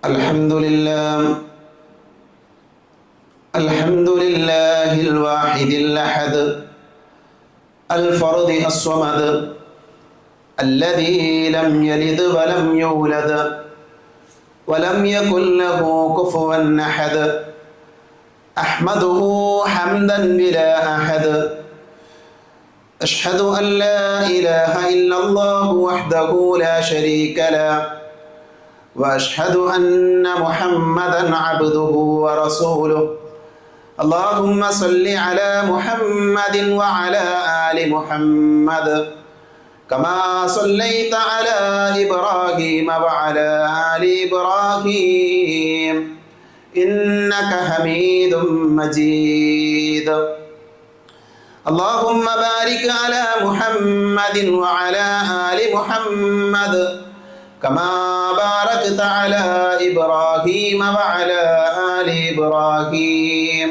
الحمد لله الواحد الأحد الفرد الصمد الذي لم يلد ولم يولد ولم يكن له كفوا أحد أحمده حمدا بلا أحد أشهد أن لا إله إلا الله وحده لا شريك له وأشهد أن محمدا عبده ورسوله اللهم صل على محمد وعلى آل محمد كما صليت على إبراهيم وعلى آل إبراهيم إنك حميد مجيد اللهم بارك على محمد وعلى آل محمد كما باركت على إبراهيم وعلى آل إبراهيم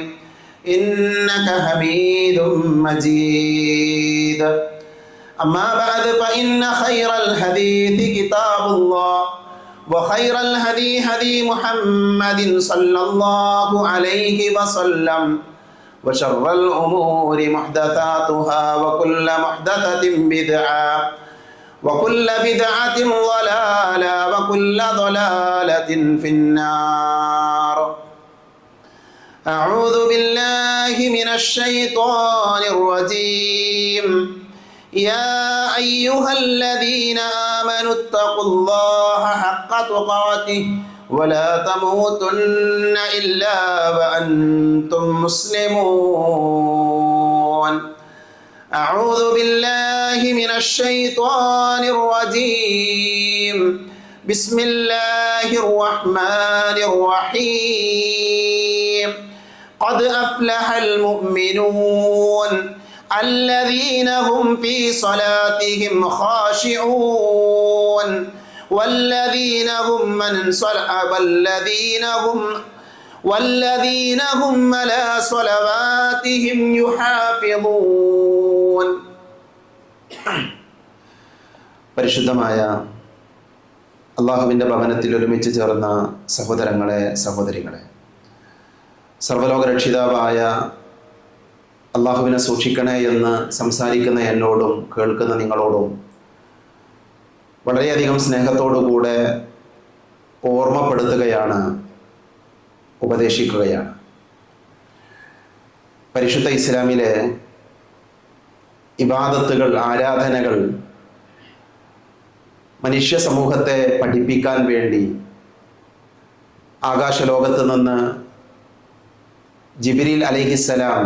إنك حميد مجيد أما بعد فإن خير الحديث كتاب الله وخير الهدي هدي محمد صلى الله عليه وسلم وشر الأمور محدثاتها وكل محدثة بدعة وكل بدعة ضلالة وكل ضلالة في النار أعوذ بالله من الشيطان الرجيم يا أيها الذين آمنوا اتقوا الله حق تقاته ولا تموتن إلا وأنتم مسلمون أعوذ بالله من الشيطان الرجيم بسم الله الرحمن الرحيم قد أفلح المؤمنون الذين هم في صلاتهم خاشعون والذين هم على صلواتهم يحافظون. പരിശുദ്ധമായ അള്ളാഹുവിൻ്റെ ഭവനത്തിൽ ഒരുമിച്ച് ചേർന്ന സഹോദരങ്ങളെ, സഹോദരികളെ, സർവ്വലോകരക്ഷിതാവായ അള്ളാഹുവിനെ സൂക്ഷിക്കണേ എന്ന് സംസാരിക്കുന്ന എന്നോടും കേൾക്കുന്ന നിങ്ങളോടും വളരെയധികം സ്നേഹത്തോടുകൂടെ ഓർമ്മപ്പെടുത്തുകയാണ്, ഉപദേശിക്കുകയാണ്. പരിശുദ്ധ ഇസ്ലാമിലെ ഇബാദത്തുകൾ, ആരാധനകൾ മനുഷ്യ സമൂഹത്തെ പഠിപ്പിക്കാൻ വേണ്ടി ആകാശലോകത്ത് നിന്ന് ജിബ്രീൽ അലൈഹിസ്സലാം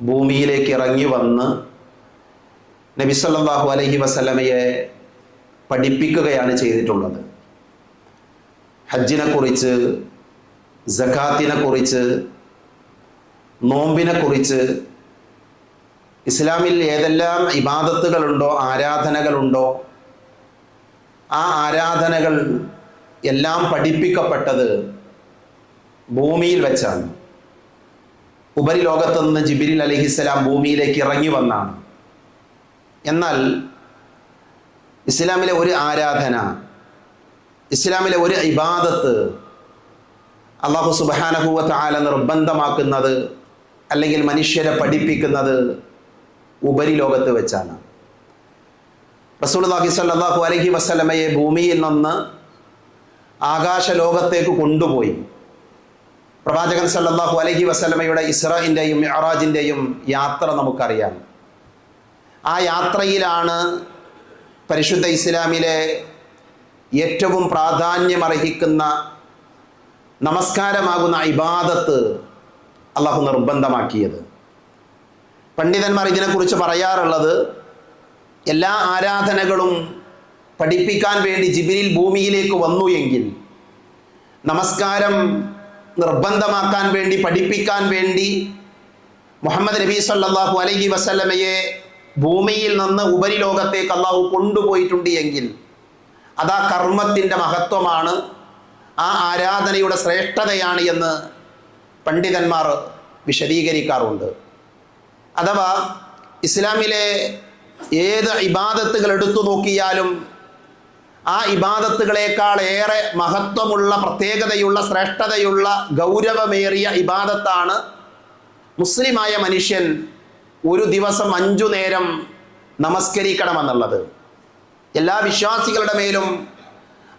ഭൂമിയിലേക്ക് ഇറങ്ങി വന്ന് നബി സല്ലല്ലാഹു അലൈഹി വസല്ലമയെ പഠിപ്പിക്കുകയാണ് ചെയ്തിട്ടുള്ളത്. ഹജ്ജിനെ കുറിച്ച്, സകാത്തിനെ കുറിച്ച്, നോമ്പിനെ കുറിച്ച്, ഇസ്ലാമിൽ ഏതെല്ലാം ഇബാദത്തുകളുണ്ടോ, ആരാധനകളുണ്ടോ, ആ ആരാധനകൾ എല്ലാം പഠിപ്പിക്കപ്പെട്ടത് ഭൂമിയിൽ വെച്ചാണ്. ഉപരിലോകത്ത് നിന്ന് ജിബ്രീൽ അലൈഹിസ്സലാം ഭൂമിയിലേക്ക് ഇറങ്ങി വന്നാണ്. എന്നാൽ ഇസ്ലാമിലെ ഒരു ആരാധന, ഇസ്ലാമിലെ ഒരു ഇബാദത്ത് അല്ലാഹു സുബ്ഹാനഹു വ തആല നിർബന്ധമാക്കുന്നത് അല്ലെങ്കിൽ മനുഷ്യരെ പഠിപ്പിക്കുന്നത് ഉപരിലോകത്ത് വെച്ചാണ്. റസൂലുള്ളാഹി സ്വല്ലല്ലാഹു അലൈഹി വസല്ലമയെ ഭൂമിയിൽ നിന്ന് ആകാശലോകത്തേക്ക് കൊണ്ടുപോയി. പ്രവാചകൻ സല്ലല്ലാഹു അലൈഹി വസല്ലമയുടെ ഇസ്രാഇൻ്റെയും മിഅ്റാജിൻ്റെയും യാത്ര നമുക്കറിയാം. ആ യാത്രയിലാണ് പരിശുദ്ധ ഇസ്ലാമിലെ ഏറ്റവും പ്രാധാന്യമർഹിക്കുന്ന നമസ്കാരമാകുന്ന ഇബാദത്ത് അള്ളാഹു നിർബന്ധമാക്കിയത്. പണ്ഡിതന്മാർ ഇതിനെക്കുറിച്ച് പറയാറുള്ളത്, എല്ലാ ആരാധനകളും പഠിപ്പിക്കാൻ വേണ്ടി ജിബ്രീൽ ഭൂമിയിലേക്ക് വന്നു എങ്കിൽ നമസ്കാരം നിർബന്ധമാക്കാൻ വേണ്ടി, പഠിപ്പിക്കാൻ വേണ്ടി മുഹമ്മദ് നബി സല്ലല്ലാഹു അലൈഹി വസല്ലമയെ ഭൂമിയിൽ നിന്ന് ഉപരിലോകത്തേക്ക് അള്ളാഹു കൊണ്ടുപോയിട്ടുണ്ട് എങ്കിൽ അതാ കർമ്മത്തിൻ്റെ മഹത്വമാണ്, ആ ആരാധനയുടെ ശ്രേഷ്ഠതയാണ് എന്ന് പണ്ഡിതന്മാർ വിശദീകരിക്കാറുണ്ട്. അഥവാ ഇസ്ലാമിലെ ഏത് ഇബാദത്തുകൾ എടുത്തു നോക്കിയാലും ആ ഇബാദത്തുകളേക്കാൾ ഏറെ മഹത്വമുള്ള, പ്രത്യേകതയുള്ള, ശ്രേഷ്ഠതയുള്ള, ഗൗരവമേറിയ ഇബാദത്താണ് മുസ്ലിമായ മനുഷ്യൻ ഒരു ദിവസം 5 നേരം നമസ്കരിക്കണമെന്നുള്ളത്. എല്ലാ വിശ്വാസികളുടെ മേലും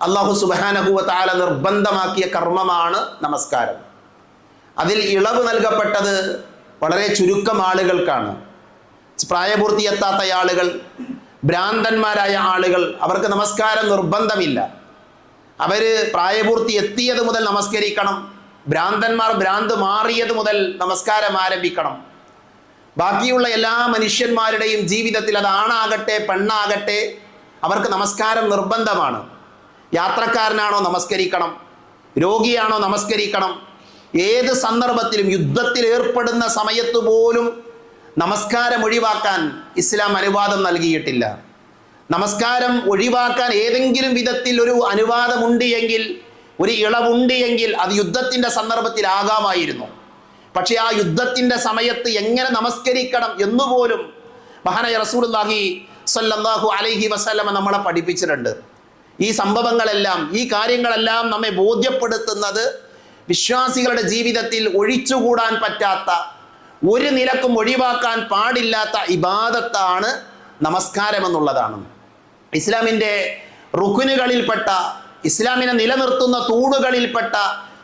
അല്ലാഹു സുബ്ഹാനഹു വ തആല നിർബന്ധമാക്കിയ കർമ്മമാണ് നമസ്കാരം. അതിൽ ഇളവ് നൽകപ്പെട്ടത് വളരെ ചുരുക്കം ആളുകൾക്കാണ്. പ്രായപൂർത്തിയെത്താത്ത ആളുകൾ, ഭ്രാന്തന്മാരായ ആളുകൾ, അവർക്ക് നമസ്കാരം നിർബന്ധമില്ല. അവർ പ്രായപൂർത്തി എത്തിയത് മുതൽ നമസ്കരിക്കണം. ഭ്രാന്തന്മാർ ഭ്രാന്ത് മാറിയത് മുതൽ നമസ്കാരം ആരംഭിക്കണം. ബാക്കിയുള്ള എല്ലാ മനുഷ്യന്മാരുടെയും ജീവിതത്തിൽ, അത് ആണാകട്ടെ പെണ്ണാകട്ടെ, അവർക്ക് നമസ്കാരം നിർബന്ധമാണ്. യാത്രക്കാരനാണോ നമസ്കരിക്കണം, രോഗിയാണോ നമസ്കരിക്കണം. ഏത് സന്ദർഭത്തിലും, യുദ്ധത്തിൽ ഏർപ്പെടുന്ന സമയത്ത് പോലും നമസ്കാരം ഒഴിവാക്കാൻ ഇസ്ലാം അനുവാദം നൽകിയിട്ടില്ല. നമസ്കാരം ഒഴിവാക്കാൻ ഏതെങ്കിലും വിധത്തിൽ ഒരു അനുവാദമുണ്ട് എങ്കിൽ, ഒരു ഇളവുണ്ട് എങ്കിൽ അത് യുദ്ധത്തിൻ്റെ സന്ദർഭത്തിലാകാമായിരുന്നു. പക്ഷേ ആ യുദ്ധത്തിൻ്റെ സമയത്ത് എങ്ങനെ നമസ്കരിക്കണം എന്നുപോലും മഹാനായ റസൂലുള്ളാഹി സ്വല്ലല്ലാഹു അലൈഹി വസല്ലമ നമ്മളെ പഠിപ്പിച്ചിട്ടുണ്ട്. ഈ സംഭവങ്ങളെല്ലാം, ഈ കാര്യങ്ങളെല്ലാം നമ്മെ ബോധ്യപ്പെടുത്തുന്നത് വിശ്വാസികളുടെ ജീവിതത്തിൽ ഒഴിച്ചുകൂടാൻ പറ്റാത്ത, ഒരു നിലക്കും ഒഴിവാക്കാൻ പാടില്ലാത്ത ഇബാദത്താണ് നമസ്കാരം എന്നുള്ളതാണ്. ഇസ്ലാമിൻ്റെ റുക്നുകളിൽപ്പെട്ട, ഇസ്ലാമിനെ നിലനിർത്തുന്ന തൂണുകളിൽപ്പെട്ട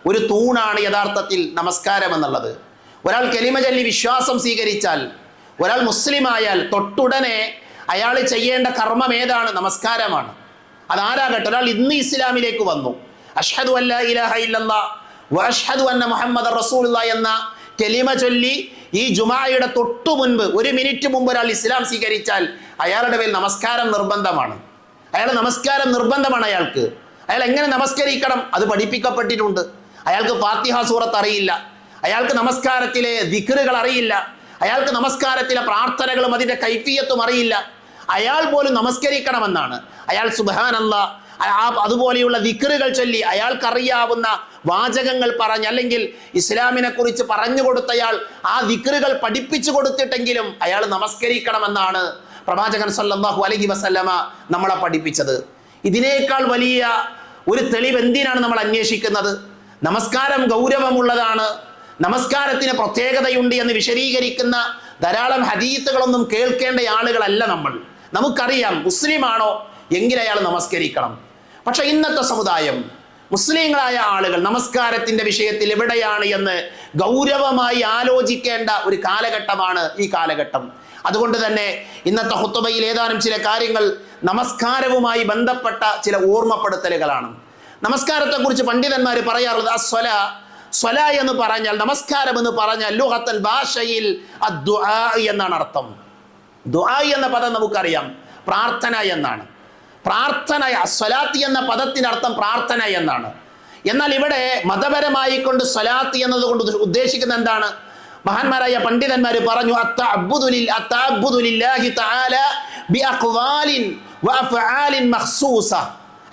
ഒരു തൂണാണ് യഥാർത്ഥത്തിൽ നമസ്കാരം എന്നുള്ളത്. ഒരാൾ കലിമ ചൊല്ലി വിശ്വാസം സ്വീകരിച്ചാൽ, ഒരാൾ മുസ്ലിമായാൽ തൊട്ടുടനെ അയാൾ ചെയ്യേണ്ട കർമ്മം ഏതാണ്? നമസ്കാരമാണ്. അതാരാകട്ടെ, ഒരാൾ ഇന്ന് ഇസ്ലാമിലേക്ക് വന്നു, അഷ്ഹദു അല്ലാ ഇലാഹ ഇല്ലല്ലാഹ് വ അഷ്ഹദു അന്ന മുഹമ്മദർ റസൂലുള്ളാഹ് എന്ന കലിമ ചൊല്ലി ഈ ജുമാഅയുടെ തൊട്ടു മുൻപ്, 1 മിനിറ്റ് മുമ്പ് ഒരാൾ ഇസ്ലാം സ്വീകരിച്ചാൽ അയാളുടെ മേൽ നമസ്കാരം നിർബന്ധമാണ്. നമസ്കാരം നിർബന്ധമാണ്. അയാൾ എങ്ങനെ നമസ്കരിക്കണം അത് പഠിപ്പിക്കപ്പെട്ടിട്ടുണ്ട്. അയാൾക്ക് ഫാത്തിഹ സൂറത്ത് അറിയില്ല, അയാൾക്ക് നമസ്കാരത്തിലെ ദിക്റുകൾ അറിയില്ല, അയാൾക്ക് നമസ്കാരത്തിലെ പ്രാർത്ഥനകളും അതിൻ്റെ കൈഫിയത്തും അറിയില്ല. അയാൾ പോലും നമസ്കരിക്കണമെന്നാണ്. അയാൾ സുബ്ഹാനല്ലാഹ് അതുപോലെയുള്ള ദിക്റുകൾ ചൊല്ലി അയാൾക്കറിയാവുന്ന വാചകങ്ങൾ പറഞ്ഞ്, അല്ലെങ്കിൽ ഇസ്ലാമിനെ കുറിച്ച് പറഞ്ഞു കൊടുത്തയാൾ ആ ദിക്റുകൾ പഠിപ്പിച്ചു കൊടുത്തിട്ടെങ്കിലും അയാൾ നമസ്കരിക്കണമെന്നാണ് പ്രവാചകൻ സല്ലല്ലാഹു അലൈഹി വസല്ലമ നമ്മളെ പഠിപ്പിച്ചത്. ഇതിനേക്കാൾ വലിയ ഒരു തെളിവ് എന്തിനാണ് നമ്മൾ അന്വേഷിക്കുന്നത്? നമസ്കാരം ഗൗരവമുള്ളതാണ്, നമസ്കാരത്തിന് പ്രത്യേകതയുണ്ട് എന്ന് വിശദീകരിക്കുന്ന ധാരാളം ഹദീത്തുകളൊന്നും കേൾക്കേണ്ട ആളുകളല്ല നമ്മൾ. നമുക്കറിയാം മുസ്ലിമാണോ എങ്കിൽ അയാൾ നമസ്കരിക്കണം. പക്ഷെ ഇന്നത്തെ സമുദായം, മുസ്ലിങ്ങളായ ആളുകൾ നമസ്കാരത്തിന്റെ വിഷയത്തിൽ എവിടെയാണ് എന്ന് ഗൗരവമായി ആലോചിക്കേണ്ട ഒരു കാലഘട്ടമാണ് ഈ കാലഘട്ടം. അതുകൊണ്ട് തന്നെ ഇന്നത്തെ ഖുത്ബയിൽ ഏതാനും ചില കാര്യങ്ങൾ നമസ്കാരവുമായി ബന്ധപ്പെട്ട ചില ഓർമ്മപ്പെടുത്തലുകളാണ്. നമസ്കാരത്തെക്കുറിച്ച് പണ്ഡിതന്മാർ പറയാറുള്ളത് സ്വല എന്ന് പറഞ്ഞാൽ, നമസ്കാരം എന്ന് പറഞ്ഞാൽ ലുഗത്തൽ ഭാഷയിൽ അദ്ദുആ എന്നാണ് അർത്ഥം. ദുആ എന്ന പദം നമുക്കറിയാം, പ്രാർത്ഥന എന്നാണ്. പ്രാർത്ഥന, സ്വലാത്ത് എന്ന പദത്തിന്റെ അർത്ഥം പ്രാർത്ഥന എന്നാണ്. എന്നാൽ ഇവിടെ മതപരമായി കൊണ്ട് സ്വലാത്ത് എന്നതുകൊണ്ട് ഉദ്ദേശിക്കുന്ന എന്താണ്? മഹാന്മാരായ പണ്ഡിതന്മാർ പറഞ്ഞു,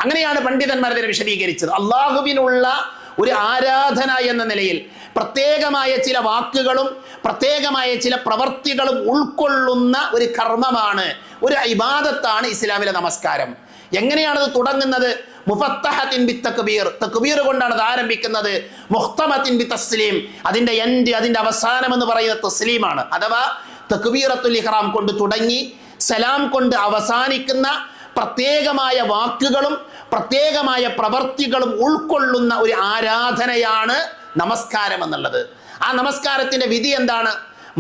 അങ്ങനെയാണ് പണ്ഡിതന്മാർ ഇതിനെ വിശദീകരിച്ചത്. അള്ളാഹുവിനുള്ള ഒരു ആരാധന എന്ന നിലയിൽ പ്രത്യേകമായ ചില വാക്കുകളും പ്രത്യേകമായ ചില പ്രവർത്തികളും ഉൾക്കൊള്ളുന്ന ഒരു കർമ്മമാണ്, ഒരു ഇബാദത്താണ് ഇസ്ലാമിലെ നമസ്കാരം. എങ്ങനെയാണത് തുടങ്ങുന്നത്? മുഫത്തഹത്തിൻ ബി തക്ബീർ, തക്ബീർ കൊണ്ടാണ് അത് ആരംഭിക്കുന്നത്. മുഖ്തമത്തിൻ ബി തസ്ലീം, അതിന്റെ എൻഡ്, അതിന്റെ അവസാനം എന്ന് പറയുന്നത് തസ്ലീമാണ്. അഥവാ തക്ബീറത്തുൽ ഇഹ്റാം കൊണ്ട് തുടങ്ങി സലാം കൊണ്ട് അവസാനിക്കുന്ന പ്രത്യേകമായ വാക്കുകളും പ്രത്യേകമായ പ്രവർത്തികളും ഉൾക്കൊള്ളുന്ന ഒരു ആരാധനയാണ് നമസ്കാരം എന്നുള്ളത്. ആ നമസ്കാരത്തിന്റെ വിധി എന്താണ്?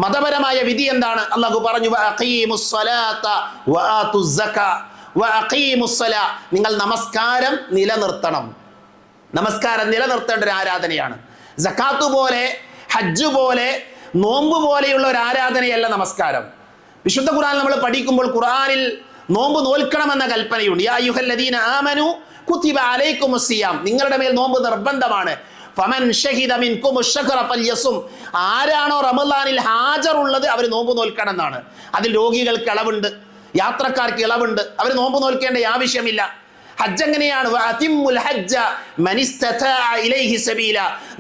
മതപരമായ വിധി എന്താണ്? അല്ലാഹു പറഞ്ഞു, നിങ്ങൾ നമസ്കാരം നിലനിർത്തണം. നമസ്കാരം നിലനിർത്തേണ്ട ഒരു ആരാധനയാണ്. സക്കാത്ത് പോലെ, ഹജ്ജ് പോലെ, നോമ്പ് പോലെയുള്ള ഒരു ആരാധനയല്ല നമസ്കാരം. വിശുദ്ധ ഖുർആൻ നമ്മൾ പഠിക്കുമ്പോൾ ഖുർആനിൽ നോമ്പ് നോൽക്കണമെന്ന കൽപ്പനയുണ്ട്. യാ അയ്യുഹല്ലദീന ആമനു കുതിബ അലൈക്കുമുസ് സിയാം, നിങ്ങളുടെ മേൽ നോമ്പ് നിർബന്ധമാണ്. ഫമൻ ഷഹിദ മിൻകുമുശ് ശഹ്റ ഫൽയസും, ആരാണോ റമളാനിൽ ഹാജറുള്ളത് അവർ നോമ്പ് നോൽക്കണം എന്നാണ്. അതിൽ രോഗികൾക്ക് ഇളവുണ്ട്, യാത്രക്കാർക്ക് ഇളവുണ്ട്, അവർ നോമ്പ് നോൽക്കേണ്ട ആവശ്യമില്ല. ഹജ്ജ് എങ്ങനെയാണ്?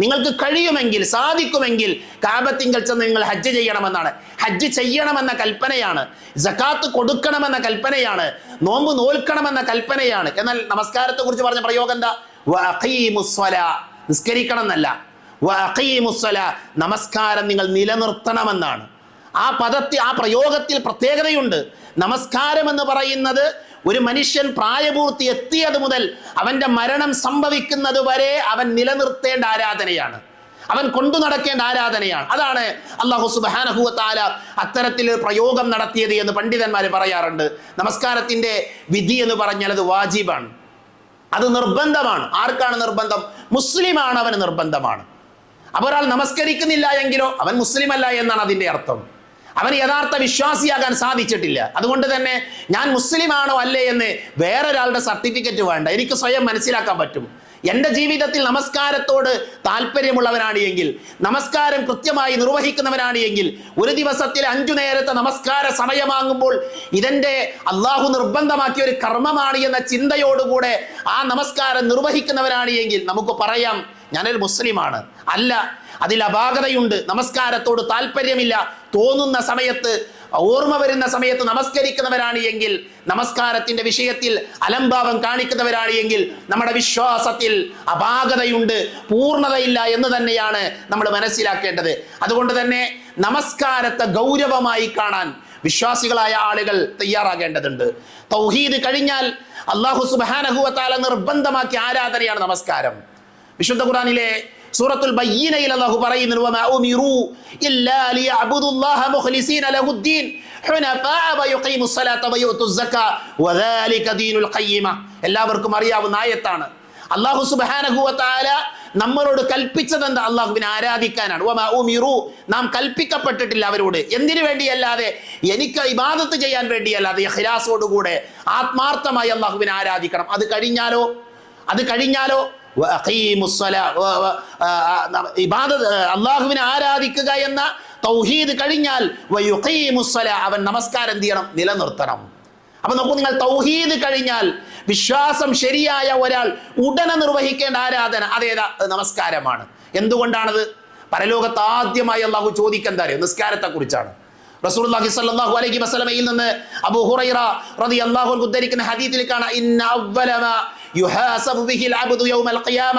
നിങ്ങൾക്ക് കഴിയുമെങ്കിൽ, സാധിക്കുമെങ്കിൽ കാബത്തിങ്കൽ ചെന്ന് നിങ്ങൾ ഹജ്ജ് ചെയ്യണമെന്നാണ്. ഹജ്ജ് ചെയ്യണമെന്ന കൽപ്പനയാണ്, സകാത്ത് കൊടുക്കണമെന്ന കൽപ്പനയാണ്, നോമ്പ് നോൽക്കണമെന്ന കൽപ്പനയാണ്. എന്നാൽ നമസ്കാരത്തെ കുറിച്ച് പറഞ്ഞ പ്രയോഗം എന്താ? നിസ്കരിക്കണം എന്നല്ല, നമസ്കാരം നിങ്ങൾ നിലനിർത്തണമെന്നാണ്. ആ പ്രയോഗത്തിൽ പ്രത്യേകതയുണ്ട്. നമസ്കാരം എന്ന് പറയുന്നത് ഒരു മനുഷ്യൻ പ്രായപൂർത്തി എത്തിയത് മുതൽ അവന്റെ മരണം സംഭവിക്കുന്നത് വരെ അവൻ നിലനിർത്തേണ്ട ആരാധനയാണ്, അവൻ കൊണ്ടു നടക്കേണ്ട ആരാധനയാണ്. അതാണ് അല്ലാഹു സുബ്ഹാനഹു വ തആല അത്തരത്തിൽ പ്രയോഗം നടത്തിയത് എന്ന് പണ്ഡിതന്മാർ പറയാറുണ്ട്. നമസ്കാരത്തിന്റെ വിധി എന്ന് പറഞ്ഞാൽ അത് വാജിബാണ്, അത് നിർബന്ധമാണ്. ആർക്കാണ് നിർബന്ധം? മുസ്ലിമാണ്, അവന് നിർബന്ധമാണ്. അപ്പോൾ ഒരാൾ നമസ്കരിക്കുന്നില്ല എങ്കിലോ അവൻ മുസ്ലിം അല്ല എന്നാണ് അതിന്റെ അർത്ഥം. അവന് യഥാർത്ഥ വിശ്വാസിയാകാൻ സാധിച്ചിട്ടില്ല. അതുകൊണ്ട് തന്നെ ഞാൻ മുസ്ലിമാണോ അല്ലേ എന്ന് വേറൊരാളുടെ സർട്ടിഫിക്കറ്റ് വേണ്ട, എനിക്ക് സ്വയം മനസ്സിലാക്കാൻ പറ്റും. എൻ്റെ ജീവിതത്തിൽ നമസ്കാരത്തോട് താല്പര്യമുള്ളവനാണ് എങ്കിൽ, നമസ്കാരം കൃത്യമായി നിർവഹിക്കുന്നവനാണ് എങ്കിൽ, ഒരു ദിവസത്തിൽ 5 നേരത്തെ നമസ്കാര സമയമാകുമ്പോൾ ഇതെന്റെ അള്ളാഹു നിർബന്ധമാക്കിയ ഒരു കർമ്മമാണ് എന്ന ചിന്തയോടുകൂടെ ആ നമസ്കാരം നിർവഹിക്കുന്നവനാണ് എങ്കിൽ നമുക്ക് പറയാം ഞാനൊരു മുസ്ലിമാണ്. അല്ല, അതിൽ അപാകതയുണ്ട്. നമസ്കാരത്തോട് താല്പര്യമില്ല, തോന്നുന്ന സമയത്ത്, ഓർമ്മ വരുന്ന സമയത്ത് നമസ്കരിക്കുന്നവരാണ് എങ്കിൽ, നമസ്കാരത്തിന്റെ വിഷയത്തിൽ അലംഭാവം കാണിക്കുന്നവരാണ് എങ്കിൽ നമ്മുടെ വിശ്വാസത്തിൽ അപാകതയുണ്ട്, പൂർണ്ണതയില്ല എന്ന് തന്നെയാണ് നമ്മൾ മനസ്സിലാക്കേണ്ടത്. അതുകൊണ്ട് തന്നെ നമസ്കാരത്തെ ഗൗരവമായി കാണാൻ വിശ്വാസികളായ ആളുകൾ തയ്യാറാകേണ്ടതുണ്ട്. തൗഹീദ് കഴിഞ്ഞാൽ അല്ലാഹു സുബ്ഹാനഹു വ തആല നിർബന്ധമാക്കിയ ആരാധനയാണ് നമസ്കാരം. വിശുദ്ധ ഖുർആനിലെ സൂറത്തുൽ ബയ്യിനയിൽ അല്ലാഹു പറയുന്നു, വമാ ഉമിറു ഇല്ലാ ലിയഅബ്ദുല്ലാഹ മുഖ്ലിസീന ലഹുദ്ദീൻ ഹുനഫാഅ വയുഖീമുസ് സ്വലാത്ത വയുതുസ് സക്കാ വദാലിക ദീനുൽ ഖയ്യിമ. എല്ലാവർക്കും അറിയാവുന്ന ആയത്താണ്. അല്ലാഹു സുബ്ഹാനഹു വ തആല നമ്മളോട് കൽപ്പിച്ചത് എന്താ? അല്ലാഹുവിനെ ആരാധിക്കാനാണ്. വമാ ഉമിറു, നാം കൽപ്പിക്കപ്പെട്ടിട്ടില്ല അവരോട് എന്തിനു വേണ്ടിയല്ലാതെ, എനിക്ക് ഇബാദത്ത് ചെയ്യാൻ വേണ്ടിയല്ലാതെ, ഇഖ്ലാസോടുകൂടെ ആത്മാർത്ഥമായി അല്ലാഹുവിനെ ആരാധിക്കണം. അത് കഴിഞ്ഞാലോ അള്ളാഹുവിനെ ആരാധിക്കുക എന്ന തൗഹീദ് കഴിഞ്ഞാൽ അവൻ നമസ്കാരം എന്ത് ചെയ്യണം? നിലനിർത്തണം. അപ്പൊ നോക്കൂ, നിങ്ങൾ തൗഹീദ് കഴിഞ്ഞാൽ വിശ്വാസം ശരിയായ ഒരാൾ ഉടനെ നിർവഹിക്കേണ്ട ആരാധന അതേതാ? നമസ്കാരമാണ്. എന്തുകൊണ്ടാണത്? പരലോകത്ത് ആദ്യമായി അള്ളാഹു ചോദിക്കാൻ അറിയോ? നിസ്കാരത്തെ കുറിച്ചാണ്. റസൂലുള്ളാഹി സ്വല്ലല്ലാഹു അലൈഹി വസല്ലമയിൽ നിന്ന് അബൂ ഹുറൈറ റളിയല്ലാഹു അൻഹു ഉദ്ധരിക്കുന്ന ഹദീസിൽ കാണാം, ഇന്ന അവ്വല മാ യുഹാസബു ബിഹിൽ അബ്ദു യൗമൽ ഖിയാമ,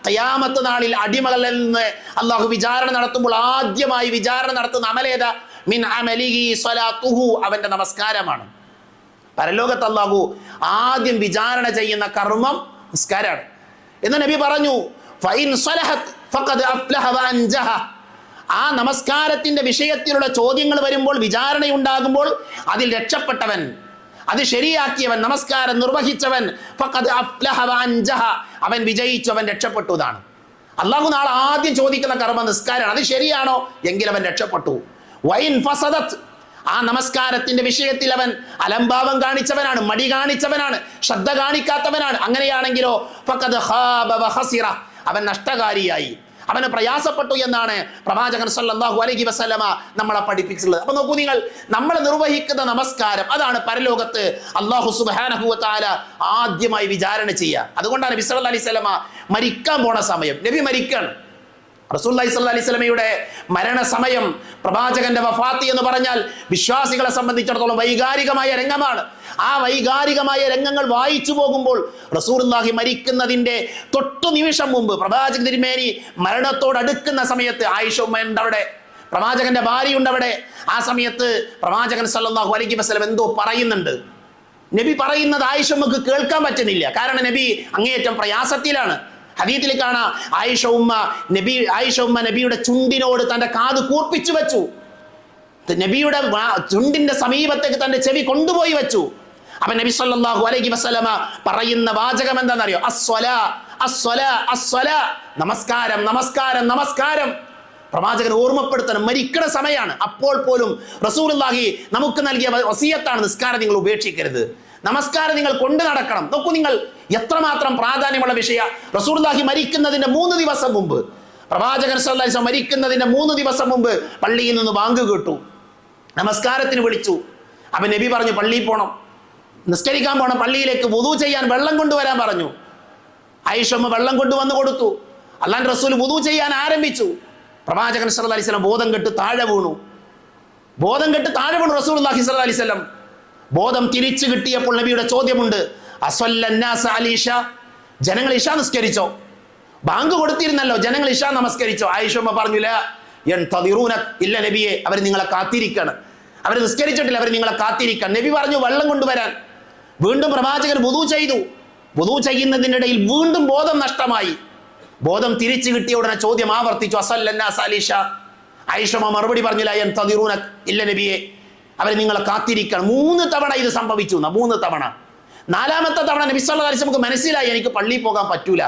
ഖിയാമത്ത് നാളിൽ അടിമകളിൽ നിന്ന് അല്ലാഹു വിചാരണ നടത്തുമ്പോൾ ആദ്യമായി വിചാരണ നടത്തുന്ന അമലേതാ? മിൻ അമലിഹി സ്വലാത്തുഹു, അവന്റെ നമസ്കാരമാണ്. പരലോകത്ത് അല്ലാഹു ആദ്യം വിചാരണ ചെയ്യുന്ന കർമ്മം നിസ്കാരമാണ് എന്ന് നബി പറഞ്ഞു. ഫഇൻ സ്വലഹത് ഫഖദ് അഫ്ലഹ വഅൻജഹ. ആ നമസ്കാരത്തിന്റെ വിഷയത്തിലുള്ള ചോദ്യങ്ങൾ വരുമ്പോൾ, വിചാരണയുണ്ടാകുമ്പോൾ അതിൽ രക്ഷപ്പെട്ടവൻ, അത് ശരിയാക്കിയവൻ, നമസ്കാരം നിർവഹിച്ചവൻ, ഫഖദ് അഫ്ലഹ വഅൻജഹ, അവൻ വിജയിച്ചു, അവൻ രക്ഷപ്പെട്ടു. ഇതാണ് അല്ലാഹു നാളെ ആദ്യം ചോദിക്കുന്ന കർമ്മ നിസ്കാരമാണ്. അത് ശരിയാണോ എങ്കിൽ അവൻ രക്ഷപ്പെട്ടു. വൈൻ ഫസദത്, ആ നമസ്കാരത്തിന്റെ വിഷയത്തിൽ അവൻ അലംഭാവം കാണിച്ചവനാണ്, മടി കാണിച്ചവനാണ്, ശ്രദ്ധ കാണിക്കാത്തവനാണ്, അങ്ങനെയാണെങ്കിലോ ഫഖദ് ഖാബ വഖസിറ, അവൻ നഷ്ടകാരിയായി, അവന് പ്രയാസപ്പെട്ടു എന്നാണ് പ്രവാചകൻ സല്ലല്ലാഹു അലൈഹി വസല്ലമ നമ്മളെ പഠിപ്പിച്ചിട്ടുള്ളത്. അപ്പൊ നോക്കൂ നിങ്ങൾ, നമ്മൾ നിർവഹിക്കുന്ന നമസ്കാരം അതാണ് പരലോകത്ത് അല്ലാഹു സുബ്ഹാനഹു വ തആല ആദ്യമായി വിചാരണ ചെയ്യുക. അതുകൊണ്ടാണ് നബി സല്ലല്ലാഹു അലൈഹി വസല്ലമ മരിക്കാൻ പോണ സമയം, നബി മരിക്കണം, റസൂലുള്ളാഹി സ്വല്ലല്ലാഹു അലൈഹി വസല്ലമയുടെ മരണസമയം, പ്രവാചകന്റെ വഫാത്ത് എന്ന് പറഞ്ഞാൽ വിശ്വാസികളെ സംബന്ധിച്ചിടത്തോളം വൈകാരികമായ രംഗമാണ്. ആ വൈകാരികമായ രംഗങ്ങൾ വായിച്ചു പോകുമ്പോൾ റസൂലുള്ളാഹി മരിക്കുന്നതിന്റെ തൊട്ടു നിമിഷം മുമ്പ്, പ്രവാചക തിരുമേനി മരണത്തോടടുക്കുന്ന സമയത്ത് ആയിഷ ഉമ്മയുണ്ട് അവിടെ, പ്രവാചകന്റെ ഭാര്യയുണ്ട് അവിടെ. ആ സമയത്ത് പ്രവാചകൻ സല്ലല്ലാഹു അലൈഹി വസല്ലം എന്തോ പറയുന്നുണ്ട്. നബി പറയുന്നത് ആയിഷ ഉമ്മക്ക് കേൾക്കാൻ പറ്റുന്നില്ല. കാരണം നബി അങ്ങേയറ്റം പ്രയാസത്തിലാണ്. ഹദീസിൽ കാണാം, ആയിഷ ഉമ്മ നബിയുടെ ചുണ്ടിനോട് തന്റെ കാത് കൂർപ്പിച്ചു വെച്ചു, നബിയുടെ ചുണ്ടിന്റെ സമീപത്തേക്ക് തന്റെ ചെവി കൊണ്ടുപോയി വെച്ചു. അപ്പൊ നബി സല്ലല്ലാഹു അലൈഹി വസല്ലമ പറയുന്ന വാചകം എന്താണെന്നറിയോ? അസ്സലാ അസ്സലാ അസ്സലാ, നമസ്കാരം നമസ്കാരം നമസ്കാരം. പ്രവാചകൻ ഓർമ്മപ്പെടുത്തണം, മരിക്കണ സമയമാണ്. അപ്പോൾ പോലും റസൂലുള്ളാഹി നമുക്ക് നൽകിയ വസിയത്താണ്, നിസ്കാരം നിങ്ങൾ ഉപേക്ഷിക്കരുത്, നമസ്കാരം നിങ്ങൾ കൊണ്ടു നടക്കണം. നോക്കൂ നിങ്ങൾ, എത്രമാത്രം പ്രാധാന്യമുള്ള വിഷയ. റസൂലുള്ളാഹി മരിക്കുന്നതിന്റെ 3 ദിവസം മുമ്പ്, പ്രവാചകൻ സല്ലല്ലാഹു അലൈഹി വസല്ലം മരിക്കുന്നതിന്റെ 3 ദിവസം മുമ്പ് പള്ളിയിൽ നിന്ന് ബാങ്ക് കേട്ടു, നമസ്കാരത്തിന് വിളിച്ചു. അപ്പൊ നബി പറഞ്ഞു പള്ളിയിൽ പോണം. നിസ്കരിക്കാൻ പോണ പള്ളിയിലേക്ക് വുദു ചെയ്യാൻ വെള്ളം കൊണ്ടുവരാൻ പറഞ്ഞു. ആയിഷമ്മ വെള്ളം കൊണ്ടുവന്ന് കൊടുത്തു. അല്ലാഹുവിന്റെ റസൂൽ വുദു ചെയ്യാൻ ആരംഭിച്ചു. പ്രവാചകൻ സല്ലല്ലാഹു അലൈഹി വസല്ലം ബോധം കെട്ട് താഴെ വീണു. റസൂലുള്ളാഹി സ്വല്ലല്ലാഹു അലൈഹി വസല്ലം ബോധം തിരിച്ചു കിട്ടിയപ്പോൾ നബിയുടെ ചോദ്യമുണ്ട്, അസ്വല്ലന്നാസ അലീഷ, ജനങ്ങൾ ഇശാ നിസ്കരിച്ചോ? ബാങ്ക് കൊടുത്തിരുന്നല്ലോ, ജനങ്ങൾ ഇശാ നമസ്കരിച്ചോ? ആയിഷമ്മ പറഞ്ഞില്ല, ഇല്ല നബിയെ, അവർ നിങ്ങളെ കാത്തിരിക്കണം. അവർ നിസ്കരിച്ചിട്ടില്ല, അവർ നിങ്ങളെ കാത്തിരിക്കണം. നബി പറഞ്ഞു വെള്ളം കൊണ്ടുവരാൻ. വീണ്ടും പ്രവാചകൻ വുദു ചെയ്തു. വുദു ചെയ്യുന്നതിനിടയിൽ വീണ്ടും ബോധം നഷ്ടമായി. ബോധം തിരിച്ചു കിട്ടിയ ഉടനെ ചോദ്യം ആവർത്തിച്ചു, അസ്വല്ലന്നാസ അലീഷ. ആയിഷമ്മ മറുപടി പറഞ്ഞില്ല, ഇല്ല നബിയെ, അവർ നിങ്ങളെ കാത്തിരിക്കണം. 3 തവണ ഇത് സംഭവിച്ചു. 3 തവണ. 4ാമത്തെ തവണ നബി സല്ലല്ലാഹു അലൈഹി വസല്ലം മനസ്സിലായി, എനിക്ക് പള്ളിയിൽ പോകാൻ പറ്റൂല,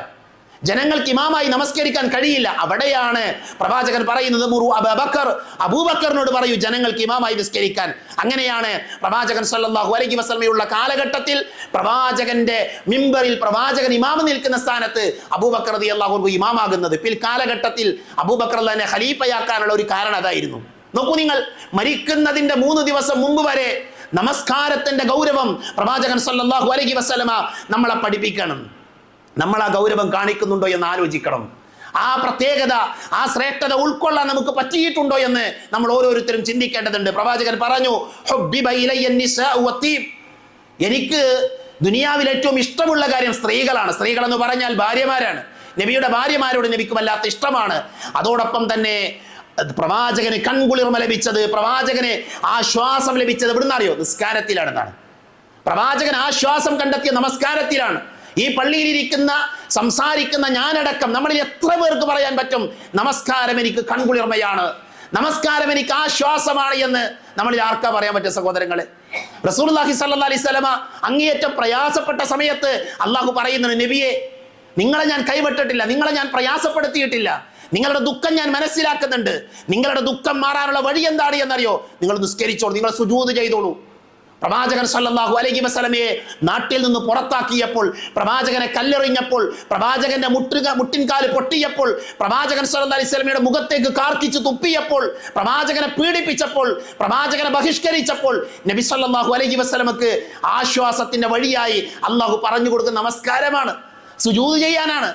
ജനങ്ങൾക്ക് ഇമാമായി നമസ്കരിക്കാൻ കഴിയില്ല. അവിടെയാണ് പ്രവാചകൻ പറയുന്നത്, അബൂബക്കറിനോട് പറയൂ ജനങ്ങൾക്ക് ഇമാമായി നിസ്കരിക്കാൻ. അങ്ങനെയാണ് പ്രവാചകൻ സല്ലല്ലാഹു അലൈഹി വസല്ലമയുള്ള കാലഘട്ടത്തിൽ പ്രവാചകന്റെ മിമ്പറിൽ പ്രവാചകൻ ഇമാമ് നിൽക്കുന്ന സ്ഥാനത്ത് അബൂബക്കർ റളിയല്ലാഹു അൻഹു ഇമാമാകുന്നത്. പിൽക്കാലഘട്ടത്തിൽ അബൂബക്കർ തന്നെ ഖലീഫയാക്കാനുള്ള ഒരു കാരണം അതായിരുന്നു. നോക്കൂ നിങ്ങൾ, മരിക്കുന്നതിന്റെ 3 ദിവസം മുമ്പ് വരെ നമസ്കാരത്തിന്റെ ഗൗരവം പ്രവാചകൻ സല്ലല്ലാഹു അലൈഹി വസല്ലമ നമ്മളെ പഠിപ്പിക്കണം. നമ്മൾ ആ ഗൗരവം കാണിക്കുന്നുണ്ടോ എന്ന് ആലോചിക്കണം. ആ പ്രത്യേകത, ആ ശ്രേഷ്ഠത ഉൾക്കൊള്ളാൻ നമുക്ക് പറ്റിയിട്ടുണ്ടോ എന്ന് നമ്മൾ ഓരോരുത്തരും ചിന്തിക്കേണ്ടതുണ്ട്. പ്രവാചകൻ പറഞ്ഞു, എനിക്ക് ദുനിയാവിൽ ഏറ്റവും ഇഷ്ടമുള്ള കാര്യം സ്ത്രീകളാണ്. സ്ത്രീകൾ എന്ന് പറഞ്ഞാൽ ഭാര്യമാരാണ്. നബിയുടെ ഭാര്യമാരോട് നബിക്ക് വല്ലാത്ത ഇഷ്ടമാണ്. അതോടൊപ്പം തന്നെ പ്രവാചകന് കൺകുളിർമ ലഭിച്ചത്, പ്രവാചകന് ആശ്വാസം ലഭിച്ചത് എവിടുന്ന് അറിയോ? നിസ്കാരത്തിലാണെന്നാണ്. പ്രവാചകൻ ആശ്വാസം കണ്ടെത്തിയ നമസ്കാരത്തിലാണ്. ഈ പള്ളിയിലിരിക്കുന്ന സംസാരിക്കുന്ന ഞാനടക്കം നമ്മളിൽ എത്ര പേർക്ക് പറയാൻ പറ്റും, നമസ്കാരം എനിക്ക് കൺകുളിർമയാണ്, നമസ്കാരം എനിക്ക് ആശ്വാസമാണ് എന്ന് നമ്മളിൽ ആർക്കാ പറയാൻ പറ്റും സഹോദരങ്ങളെ? റസൂലുള്ളാഹി സ്വല്ലല്ലാഹി അലൈഹി വസല്ലമ അങ്ങേയറ്റം പ്രയാസപ്പെട്ട സമയത്ത് അള്ളാഹു പറയുന്നു, നബിയെ, നിങ്ങളെ ഞാൻ കൈവിട്ടിട്ടില്ല, നിങ്ങളെ ഞാൻ പ്രയാസപ്പെടുത്തിയിട്ടില്ല, നിങ്ങളുടെ ദുഃഖം ഞാൻ മനസ്സിലാക്കുന്നുണ്ട്. നിങ്ങളുടെ ദുഃഖം മാറാനുള്ള വഴി എന്താണ് എന്നറിയോ? നിങ്ങൾ നിസ്കരിച്ചോളൂ, നിങ്ങൾ സുജൂദ് ചെയ്തോളൂ. പ്രവാചകൻ സല്ലല്ലാഹു അലൈഹി വസല്ലമയെ നാട്ടിൽ നിന്ന് പുറത്താക്കിയപ്പോൾ, പ്രവാചകനെ കല്ലെറിഞ്ഞപ്പോൾ, പ്രവാചകന്റെ മുട്ടിൻകാല് പൊട്ടിയപ്പോൾ, പ്രവാചകൻ സല്ലല്ലാഹു അലൈഹി വസല്ലമയുടെ മുഖത്തേക്ക് കാർക്കിച്ചു തുപ്പിയപ്പോൾ, പ്രവാചകനെ പീഡിപ്പിച്ചപ്പോൾ, പ്രവാചകനെ ബഹിഷ്കരിച്ചപ്പോൾ നബി സല്ലല്ലാഹു അലൈഹി വസല്ലമക്ക് ആശ്വാസത്തിന്റെ വഴിയായി അള്ളാഹു പറഞ്ഞു കൊടുക്കുന്ന നമസ്കാരമാണ്, സുജൂദ് ചെയ്യാനാണ്.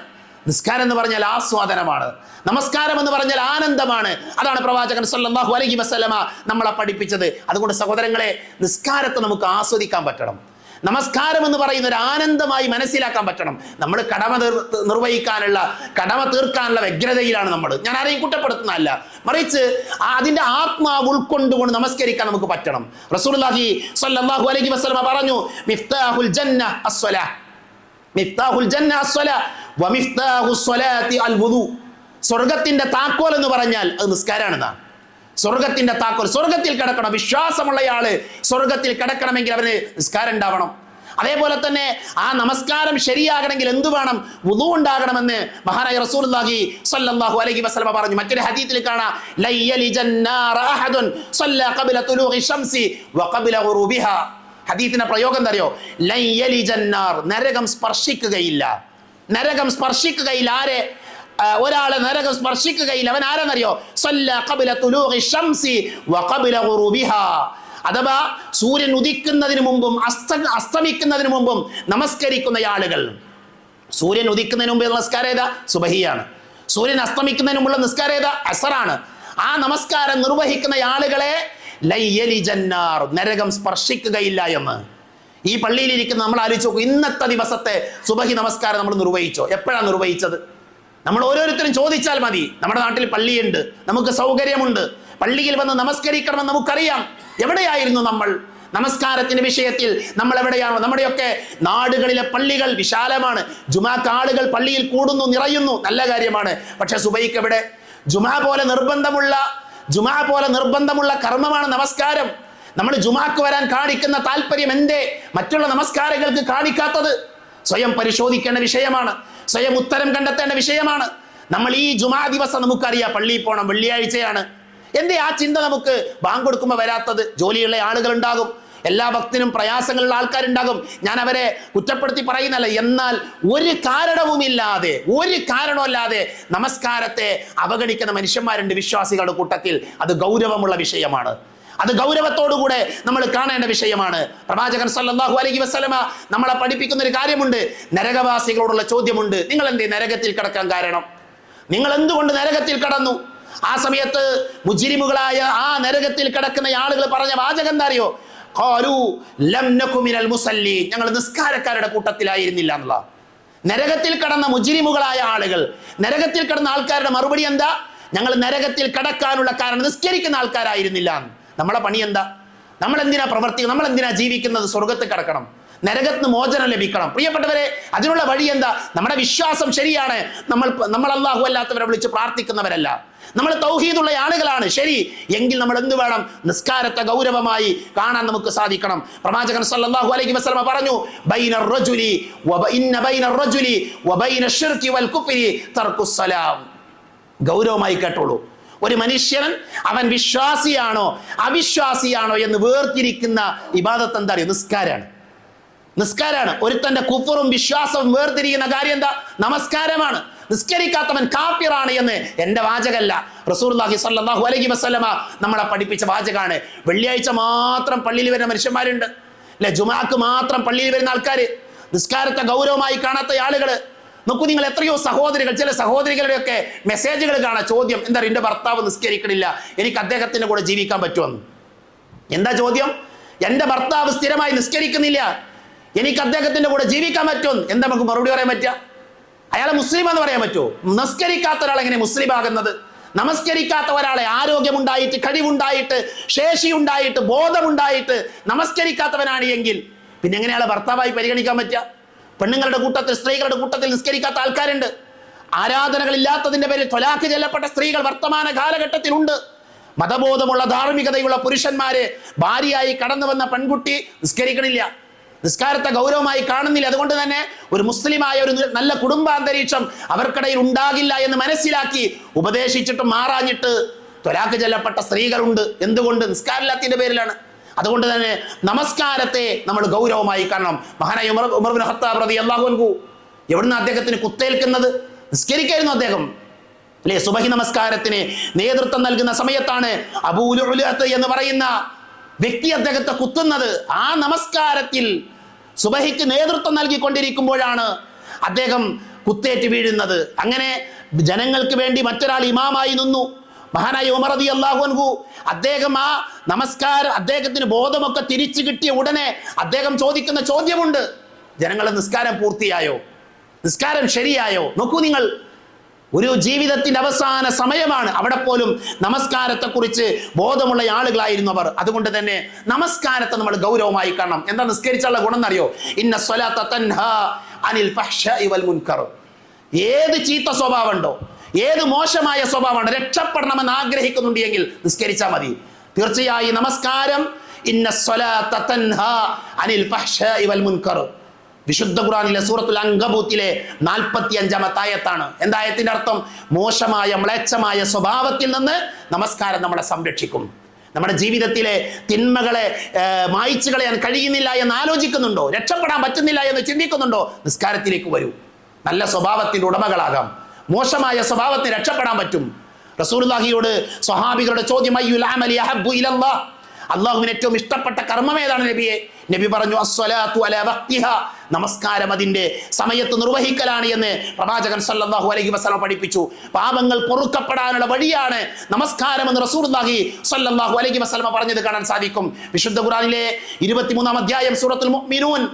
നിസ്കാരം എന്ന് പറഞ്ഞാൽ ആസ്വാദനമാണ്, നമസ്കാരം എന്ന് പറഞ്ഞാൽ ആനന്ദമാണ്. അതാണ് പ്രവാചകൻ സല്ലല്ലാഹു അലൈഹി വസല്ലമ നമ്മളെ പഠിപ്പിച്ചത്. അതുകൊണ്ട് സഹോദരങ്ങളെ, നിസ്കാരത്തെ നമുക്ക് ആസ്വദിക്കാൻ പറ്റണം. നമസ്കാരം എന്ന് പറയുന്ന ഒരു ആനന്ദമായി മനസ്സിലാക്കാൻ പറ്റണം. നമ്മൾ കടമ തീർക്കാനുള്ള വ്യഗ്രതയിലാണ് നമ്മൾ. ഞാൻ ആരെയും കുറ്റപ്പെടുത്തുന്നതല്ല, മറിച്ച് അതിന്റെ ആത്മാവ് ഉൾക്കൊണ്ടുകൊണ്ട് നമസ്കരിക്കാൻ നമുക്ക് പറ്റണം. റസൂലുള്ളാഹി സ്വല്ലല്ലാഹു അലൈഹി വസല്ലമ പറഞ്ഞു, മിഫ്താഹുൽ ജന്ന അസ്സലാ, മിഫ്താഹുൽ ജന്ന അസ്സലാ വ മിഫ്താഹുസ് സ്വലാത്തി അൽ വുദു. സ്വർഗത്തിന്റെ താക്കോൽ എന്ന് പറഞ്ഞാൽ അത് നിസ്കാരമാണെന്നാണ്. സ്വർഗത്തിന്റെ താക്കോൽ, സ്വർഗത്തിൽ കിടക്കണം. വിശ്വാസമുള്ളയാള് സ്വർഗത്തിൽ കിടക്കണമെങ്കിൽ അവന് നിസ്കാരം ഉണ്ടാവണം. അതേപോലെ തന്നെ ആ നമസ്കാരം ശരിയാകണമെങ്കിൽ എന്തു വേണം? വുദു ഉണ്ടാകണമെന്ന് മഹാനായ റസൂലുള്ളാഹി സ്വല്ലല്ലാഹു അലൈഹി വസല്ലമ പറഞ്ഞു. മറ്റൊരു ഹദീസിൽ കാണാം, ലയ്യലിജന്നാറ അഹദുൻ സല്ല ഖബല തുലൂഇ ശംസി വ ഖബല ഗുറൂബിഹാ. ഹദീസിന്റെ പ്രയോഗം എന്തറിയോ? ലയ്യലിജന്നാർ, നരകം സ്പർശിക്കുകയില്ല. നരകം സ്പർശിക്കുകയില്ല. ആരെ? ഒരാളെ നരകം സ്പർശിക്കുകയില്ല. അവൻ ആരെന്നറിയോ? സല്ല ഖബല തുലൂഇ ശംസി വ ഖബല ഗുറൂബിഹാ. അഥവാ സൂര്യൻ ഉദിക്കുന്നതിന് മുമ്പും അസ്തമിക്കുന്നതിന് മുമ്പും നമസ്കരിക്കുന്ന ആളുകൾ. സൂര്യൻ ഉദിക്കുന്നതിന് മുമ്പ് നമസ്കാരം ഏതാ? സുബഹിയാണ്. സൂര്യൻ അസ്തമിക്കുന്നതിന് മുമ്പുള്ള നിസ്കാരം ഏതാ? അസറാണ്. ആ നമസ്കാരം നിർവഹിക്കുന്ന ആളുകളെ ലയ്യലിജന്നാർ, നരകം സ്പർശിക്കുകയില്ല എന്ന്. ഈ പള്ളിയിലിരിക്കുന്ന നമ്മൾ ആലോചിച്ച് നോക്കൂ, ഇന്നത്തെ ദിവസത്തെ സുബഹി നമസ്കാരം നമ്മൾ നിർവഹിച്ചോ? എപ്പോഴാണ് നിർവഹിച്ചത്? നമ്മൾ ഓരോരുത്തരും ചോദിച്ചാൽ മതി. നമ്മുടെ നാട്ടിൽ പള്ളിയുണ്ട്, നമുക്ക് സൗകര്യമുണ്ട്, പള്ളിയിൽ വന്ന് നമസ്കരിക്കണമെന്ന് നമുക്കറിയാം. എവിടെയായിരുന്നു നമ്മൾ നമസ്കാരത്തിന്റെ വിഷയത്തിൽ? നമ്മൾ എവിടെയാണോ? നമ്മുടെയൊക്കെ നാടുകളിലെ പള്ളികൾ വിശാലമാണ്, ജുമാക്ക് ആളുകൾ പള്ളിയിൽ കൂടുന്നു, നിറയുന്നു, നല്ല കാര്യമാണ്. പക്ഷെ സുബഹിക്ക് എവിടെ? ജുമാ പോലെ നിർബന്ധമുള്ള കർമ്മമാണ് നമസ്കാരം. നമ്മൾ ജുമാക്ക് വരാൻ കാണിക്കുന്ന താല്പര്യം എന്തേ മറ്റുള്ള നമസ്കാരങ്ങൾക്ക് കാണിക്കാത്തത്? സ്വയം പരിശോധിക്കേണ്ട വിഷയമാണ്, സ്വയം ഉത്തരം കണ്ടെത്തേണ്ട വിഷയമാണ്. നമ്മൾ ഈ ജുമാ ദിവസം നമുക്കറിയാം പള്ളിയിൽ പോകണം, വെള്ളിയാഴ്ചയാണ്. എന്തേ ആ ചിന്ത നമുക്ക് ബാങ്ക് കൊടുക്കുമ്പോൾ വരാത്തത്? ജോലിയുള്ള ആളുകൾ ഉണ്ടാകും, എല്ലാ ഭക്തിനും പ്രയാസങ്ങളുള്ള ആൾക്കാരുണ്ടാകും. ഞാൻ അവരെ കുറ്റപ്പെടുത്തി പറയുന്നല്ല. എന്നാൽ ഒരു കാരണവുമില്ലാതെ നമസ്കാരത്തെ അവഗണിക്കുന്ന മനുഷ്യന്മാരുണ്ട് വിശ്വാസികളുടെ കൂട്ടത്തിൽ. അത് ഗൗരവമുള്ള വിഷയമാണ്. അത് ഗൗരവത്തോടുകൂടെ നമ്മൾ കാണേണ്ട വിഷയമാണ്. പ്രവാചകൻ സല്ലല്ലാഹു അലൈഹി വസല്ലമ നമ്മളെ പഠിപ്പിക്കുന്ന ഒരു കാര്യമുണ്ട്. നരകവാസികളോടുള്ള ചോദ്യമുണ്ട്. നിങ്ങൾ എന്തേ നരകത്തിൽ കിടക്കാൻ കാരണം? നിങ്ങൾ എന്തുകൊണ്ട് നരകത്തിൽ കടന്നു? ആ സമയത്ത് മുജ്രിമുകളായ ആ നരകത്തിൽ കിടക്കുന്ന ആളുകൾ പറഞ്ഞ വാചകം എന്താ അറിയോ? ഖാലു ലം നകു മിനൽ മുസല്ലി, ഞങ്ങൾ നിസ്കാരക്കാരുടെ കൂട്ടത്തിലായിരുന്നില്ല എന്നുള്ള. നരകത്തിൽ കടന്ന മുജ്രിമുകളായ ആളുകൾ, നരകത്തിൽ കടന്ന ആൾക്കാരുടെ മറുപടി എന്താ? ഞങ്ങൾ നരകത്തിൽ കടക്കാനുള്ള കാരണം നിസ്കരിക്കുന്ന ആൾക്കാരായിരുന്നില്ല. നമ്മളെ പണി എന്താ? നമ്മൾ എന്തിനാ പ്രവർത്തിക്കുന്നത്? നമ്മൾ എന്തിനാ ജീവിക്കുന്നത്? സ്വർഗത്തിൽ കടക്കണം, നരകത്തിന് മോചനം ലഭിക്കണം. പ്രിയപ്പെട്ടവരെ, അതിനുള്ള വഴി എന്താ? നമ്മുടെ വിശ്വാസം ശരിയാണ്. നമ്മൾ അല്ലാഹു അല്ലാത്തവരെ വിളിച്ച് പ്രാർത്ഥിക്കുന്നവരല്ല, നമ്മൾ തൗഹീദുള്ള ആളുകളാണ്. ശരി, എങ്കിൽ നമ്മൾ എന്ത് വേണം? നിസ്കാരത്തെ ഗൗരവമായി കാണാൻ നമുക്ക് സാധിക്കണം. പ്രവാചകൻ സല്ലല്ലാഹു അലൈഹി വസല്ലമ പറഞ്ഞു, ബൈനർ റജുലി ഇന്ന ബൈനർ റജുലി വബൈന ശിർകി വൽ കുഫ്രി തർക്കുസ് സലാം. ഗൗരവമായി കേട്ടോളൂ. ഒരു മനുഷ്യൻ അവൻ വിശ്വാസിയാണോ അവിശ്വാസിയാണോ എന്ന് വേർതിരിക്കുന്ന ഇബാദത്ത് എന്താ അറിയോ? നിസ്കാരാണ്. നിസ്കാരാണ്. ഒരുത്തന്റെ കുഫറും വിശ്വാസവും വേർതിരിക്കുന്ന കാര്യം എന്താ? നമസ്കാരമാണ്. നിസ്കരിക്കാത്തവൻ കാഫിറാണ് എന്ന് എന്റെ വാചകല്ല, റസൂലുള്ളാഹി സ്വല്ലല്ലാഹു അലൈഹി വസല്ലമ നമ്മളെ പഠിപ്പിച്ച വാചകാണ്. വെള്ളിയാഴ്ച മാത്രം പള്ളിയിൽ വരുന്ന മനുഷ്യന്മാരുണ്ട് അല്ലെ, ജുമാക്ക് മാത്രം പള്ളിയിൽ വരുന്ന ആൾക്കാര്, നിസ്കാരത്തെ ഗൗരവമായി കാണാത്ത ആളുകള്. നോക്കൂ നിങ്ങൾ, എത്രയോ സഹോദരികൾ, ചില സഹോദരികളുടെയൊക്കെ മെസ്സേജുകൾ കാണാം. ചോദ്യം എന്താ? എന്റെ ഭർത്താവ് നിസ്കരിക്കണില്ല, എനിക്ക് അദ്ദേഹത്തിന്റെ കൂടെ ജീവിക്കാൻ പറ്റുമെന്ന്. എന്താ ചോദ്യം? എന്റെ ഭർത്താവ് സ്ഥിരമായി നിസ്കരിക്കുന്നില്ല, എനിക്ക് അദ്ദേഹത്തിന്റെ കൂടെ ജീവിക്കാൻ പറ്റും. എന്താ നമുക്ക് മറുപടി പറയാൻ പറ്റുക? അയാളെ മുസ്ലിം എന്ന് പറയാൻ പറ്റുമോ? നമസ്കരിക്കാത്ത ഒരാൾ എങ്ങനെ മുസ്ലിം ആകുന്നത്? നമസ്കരിക്കാത്ത ഒരാളെ ആരോഗ്യമുണ്ടായിട്ട്, കഴിവുണ്ടായിട്ട്, ശേഷിയുണ്ടായിട്ട്, ബോധമുണ്ടായിട്ട് നമസ്കരിക്കാത്തവനാണ് എങ്കിൽ പിന്നെ എങ്ങനെ അയാളെ ഭർത്താവായി പരിഗണിക്കാൻ പറ്റുക? പെണ്ണുങ്ങളുടെ കൂട്ടത്തിൽ, സ്ത്രീകളുടെ കൂട്ടത്തിൽ നിസ്കരിക്കാത്ത ആൾക്കാരുണ്ട്. ആരാധനകളില്ലാത്തതിന്റെ പേരിൽ ത്വലാഖ് ചൊല്ലപ്പെട്ട സ്ത്രീകൾ വർത്തമാന കാലഘട്ടത്തിലുണ്ട്. മതബോധമുള്ള ധാർമ്മികതയുള്ള പുരുഷന്മാരെ ഭാര്യയായി കടന്നു വന്ന പെൺകുട്ടി നിസ്കരിക്കണില്ല, നിസ്കാരത്തെ ഗൗരവമായി കാണുന്നില്ല. അതുകൊണ്ട് തന്നെ ഒരു മുസ്ലിമായ ഒരു നല്ല കുടുംബാന്തരീക്ഷം അവർക്കിടയിൽ ഉണ്ടാകില്ല എന്ന് മനസ്സിലാക്കി ഉപദേശിച്ചിട്ട് മാറാഞ്ഞിട്ട് ത്വലാഖ് ചൊല്ലപ്പെട്ട സ്ത്രീകളുണ്ട്. എന്തുകൊണ്ട്? നിസ്കാരമില്ലാത്തതിന്റെ പേരിലാണ്. അതുകൊണ്ട് തന്നെ നമസ്കാരത്തെ നമ്മൾ ഗൗരവമായി കാണണം. മഹാനായ ഉമർ ഇബ്നു ഖത്താബ് റളിയല്ലാഹു അൻഹു എവിടുന്ന് അദ്ദേഹത്തിന് കുത്തേൽക്കുന്നത്? നിസ്കരിക്കായിരുന്നു അദ്ദേഹം അല്ലെ. സുബഹി നമസ്കാരത്തിന് നേതൃത്വം നൽകുന്ന സമയത്താണ് അബൂ ലുഅ്ലുഅത്ത് എന്ന് പറയുന്ന വ്യക്തി അദ്ദേഹത്തെ കുത്തുന്നത്. ആ നമസ്കാരത്തിൽ സുബഹിക്ക് നേതൃത്വം നൽകിക്കൊണ്ടിരിക്കുമ്പോഴാണ് അദ്ദേഹം കുത്തേറ്റ് വീഴുന്നത്. അങ്ങനെ ജനങ്ങൾക്ക് വേണ്ടി മറ്റൊരാൾ ഇമാമായി നിന്നു. മഹാനായ ഉമർ റളിയല്ലാഹു അൻഹു അദ്ദേഹം ആ നമസ്കാരം, അദ്ദേഹത്തിന് ബോധമൊക്കെ തിരിച്ചു കിട്ടിയ ഉടനെ അദ്ദേഹം ചോദിക്കുന്ന ചോദ്യമുണ്ട്, ജനങ്ങളെ നിസ്കാരം പൂർത്തിയായോ? നിസ്കാരം ശരിയായോ? നോക്കൂ നിങ്ങൾ, ഒരു ജീവിതത്തിന്റെ അവസാന സമയമാണ്. അവിടെ പോലും നമസ്കാരത്തെ കുറിച്ച് ബോധമുള്ള ആളുകളായിരുന്നു അവർ. അതുകൊണ്ട് തന്നെ നമസ്കാരത്തെ നമ്മൾ ഗൗരവമായി കാണണം. എന്താ നിസ്കരിച്ചുള്ള ഗുണം എന്നറിയോ? ഇന്ന സ്വലാത്ത തൻഹാ അനിൽ ഫഹ്ശാഇ വൽ മുൻകർ. ഏത് ചീത്ത സ്വഭാവമുണ്ടോ, ഏത് മോശമായ സ്വഭാവമാണ്, രക്ഷപ്പെടണമെന്ന് ആഗ്രഹിക്കുന്നുണ്ടെങ്കിൽ നിസ്കരിച്ചാൽ മതി. തീർച്ചയായും നമസ്കാരം ഇന്ന സ്വലാത്ത തൻഹാ അനിൽ ഫഹ്ശാഇ വൽ മുൻകർ, വിശുദ്ധ ഖുർആനിലെ സൂറത്തുൽ അൻകബൂത്തിലെ 45-ാമത്തെ ആയത്താണ്. എന്താ ആയത്തിന്റെ അർത്ഥം? മോശമായ മ്ലേച്ഛമായ സ്വഭാവത്തിൽ നിന്ന് നമസ്കാരം നമ്മളെ സംരക്ഷിക്കും. നമ്മുടെ ജീവിതത്തിലെ തിന്മകളെ മായ്ച്ചു കളയാൻ കഴിയുന്നില്ല എന്ന് ആലോചിക്കുന്നുണ്ടോ? രക്ഷപ്പെടാൻ പറ്റുന്നില്ല എന്ന് ചിന്തിക്കുന്നുണ്ടോ? നിസ്കാരത്തിലേക്ക് വരൂ. നല്ല സ്വഭാവത്തിന്റെ ഉടമകളാകാം. മോശമായ സ്വഭാവത്തിന് രക്ഷപ്പെടാൻ പറ്റും. റസൂലുള്ളാഹിയോട് സ്വഹാബികളുടെ ചോദ്യം, അയ്യുൽ അമലി അഹബ്ബു ഇലല്ലാഹ്, അള്ളാഹുവിന് ഏറ്റവും ഇഷ്ടപ്പെട്ട കർമ്മം ഏതാണ് നബിയെ? നബി പറഞ്ഞു, അസ്സലാത്തു അലാ വഖ്തിഹാ, നമസ്കാരം അതിന്റെ സമയത്ത് നിർവഹിക്കലാണ് എന്ന് പ്രവാചകൻ സല്ലല്ലാഹു അലൈഹി വസല്ലം പഠിപ്പിച്ചു. പാപങ്ങൾ പൊറുക്കപ്പെടാനുള്ള വഴിയാണ് നമസ്കാരം എന്ന് റസൂലുള്ളാഹി സല്ലല്ലാഹു അലൈഹി വസല്ലം പറഞ്ഞത് കാണാൻ സാധിക്കും. വിശുദ്ധ ഖുർആനിലെ 23-ാം അധ്യായം സൂറത്തുൽ മുഅ്മിനൂൻ,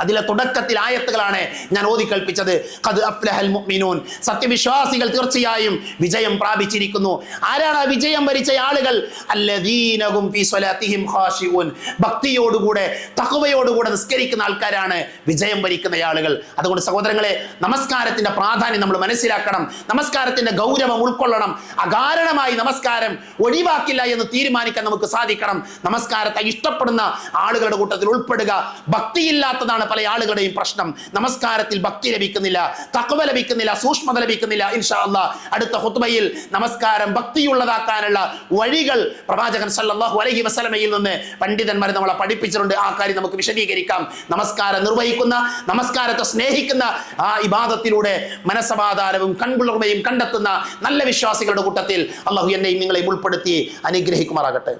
അതിലെ തുടക്കത്തിൽ ആയത്തുകളാണ് ഞാൻ ഓതി കൽപ്പിച്ചത്. ഖദ് അഫ്ലഹൽ മുഅ്മിനൂൻ, സത്യവിശ്വാസികൾ തീർച്ചയായും വിജയം പ്രാപിച്ചിരിക്കുന്നു. ആരാണ് ആ വിജയം വരിച്ച ആളുകൾ? അല്ലദീനഹും ഫീ സ്വലാത്തിഹിം ഖാശിഊൻ, ഭക്തിയോടുകൂടെ തഖ്വയോടുകൂടെ നിസ്കരിക്കുന്ന ആൾക്കാരാണ് വിജയം വരിക്കുന്ന ആളുകൾ. അതുകൊണ്ട് സഹോദരങ്ങളെ, നമസ്കാരത്തിന്റെ പ്രാധാന്യം നമ്മൾ മനസ്സിലാക്കണം. നമസ്കാരത്തിന്റെ ഗൗരവം ഉൾക്കൊള്ളണം. അകാരണമായി നമസ്കാരം ഒഴിവാക്കില്ല എന്ന് തീരുമാനിക്കാൻ നമുക്ക് സാധിക്കണം. നമസ്കാരത്തെ ഇഷ്ടപ്പെടുന്ന ആളുകളുടെ കൂട്ടത്തിൽ ഉൾപ്പെടുക. ഭക്തിയില്ലാത്തതാണ് പല ആളുകളുടെയും പ്രശ്നം. നമസ്കാരത്തിൽ ഭക്തി ലഭിക്കുന്നില്ല, തഖ്വ ലഭിക്കുന്നില്ല, സൂക്ഷ്മത ലഭിക്കുന്നില്ല. ഇൻഷാ അല്ലാഹ് അടുത്ത ഖുത്ബയിൽ നമസ്കാരം ഭക്തിയുള്ളതാക്കാനുള്ള വഴികൾ പ്രവാചകൻ സല്ലല്ലാഹു അലൈഹി വസല്ലമയിൽ നിന്ന് പണ്ഡിതന്മാർ നമ്മളെ പഠിപ്പിച്ചിട്ടുണ്ട്. ആ കാര്യം നമുക്ക് വിശദീകരിക്കാം. നമസ്കാരം നിർവഹിക്കുന്ന, നമസ്കാരത്തെ സ്നേഹിക്കുന്ന, ആ ഇബാദത്തിലൂടെ മനസ്സമാധാനവും കൺകുളിർമയും കണ്ടെത്തുന്ന നല്ല വിശ്വാസികളുടെ കൂട്ടത്തിൽ അല്ലാഹു എന്നെയും നിങ്ങളെയും ഉൾപ്പെടുത്തി അനുഗ്രഹിക്കുമാറാകട്ടെ.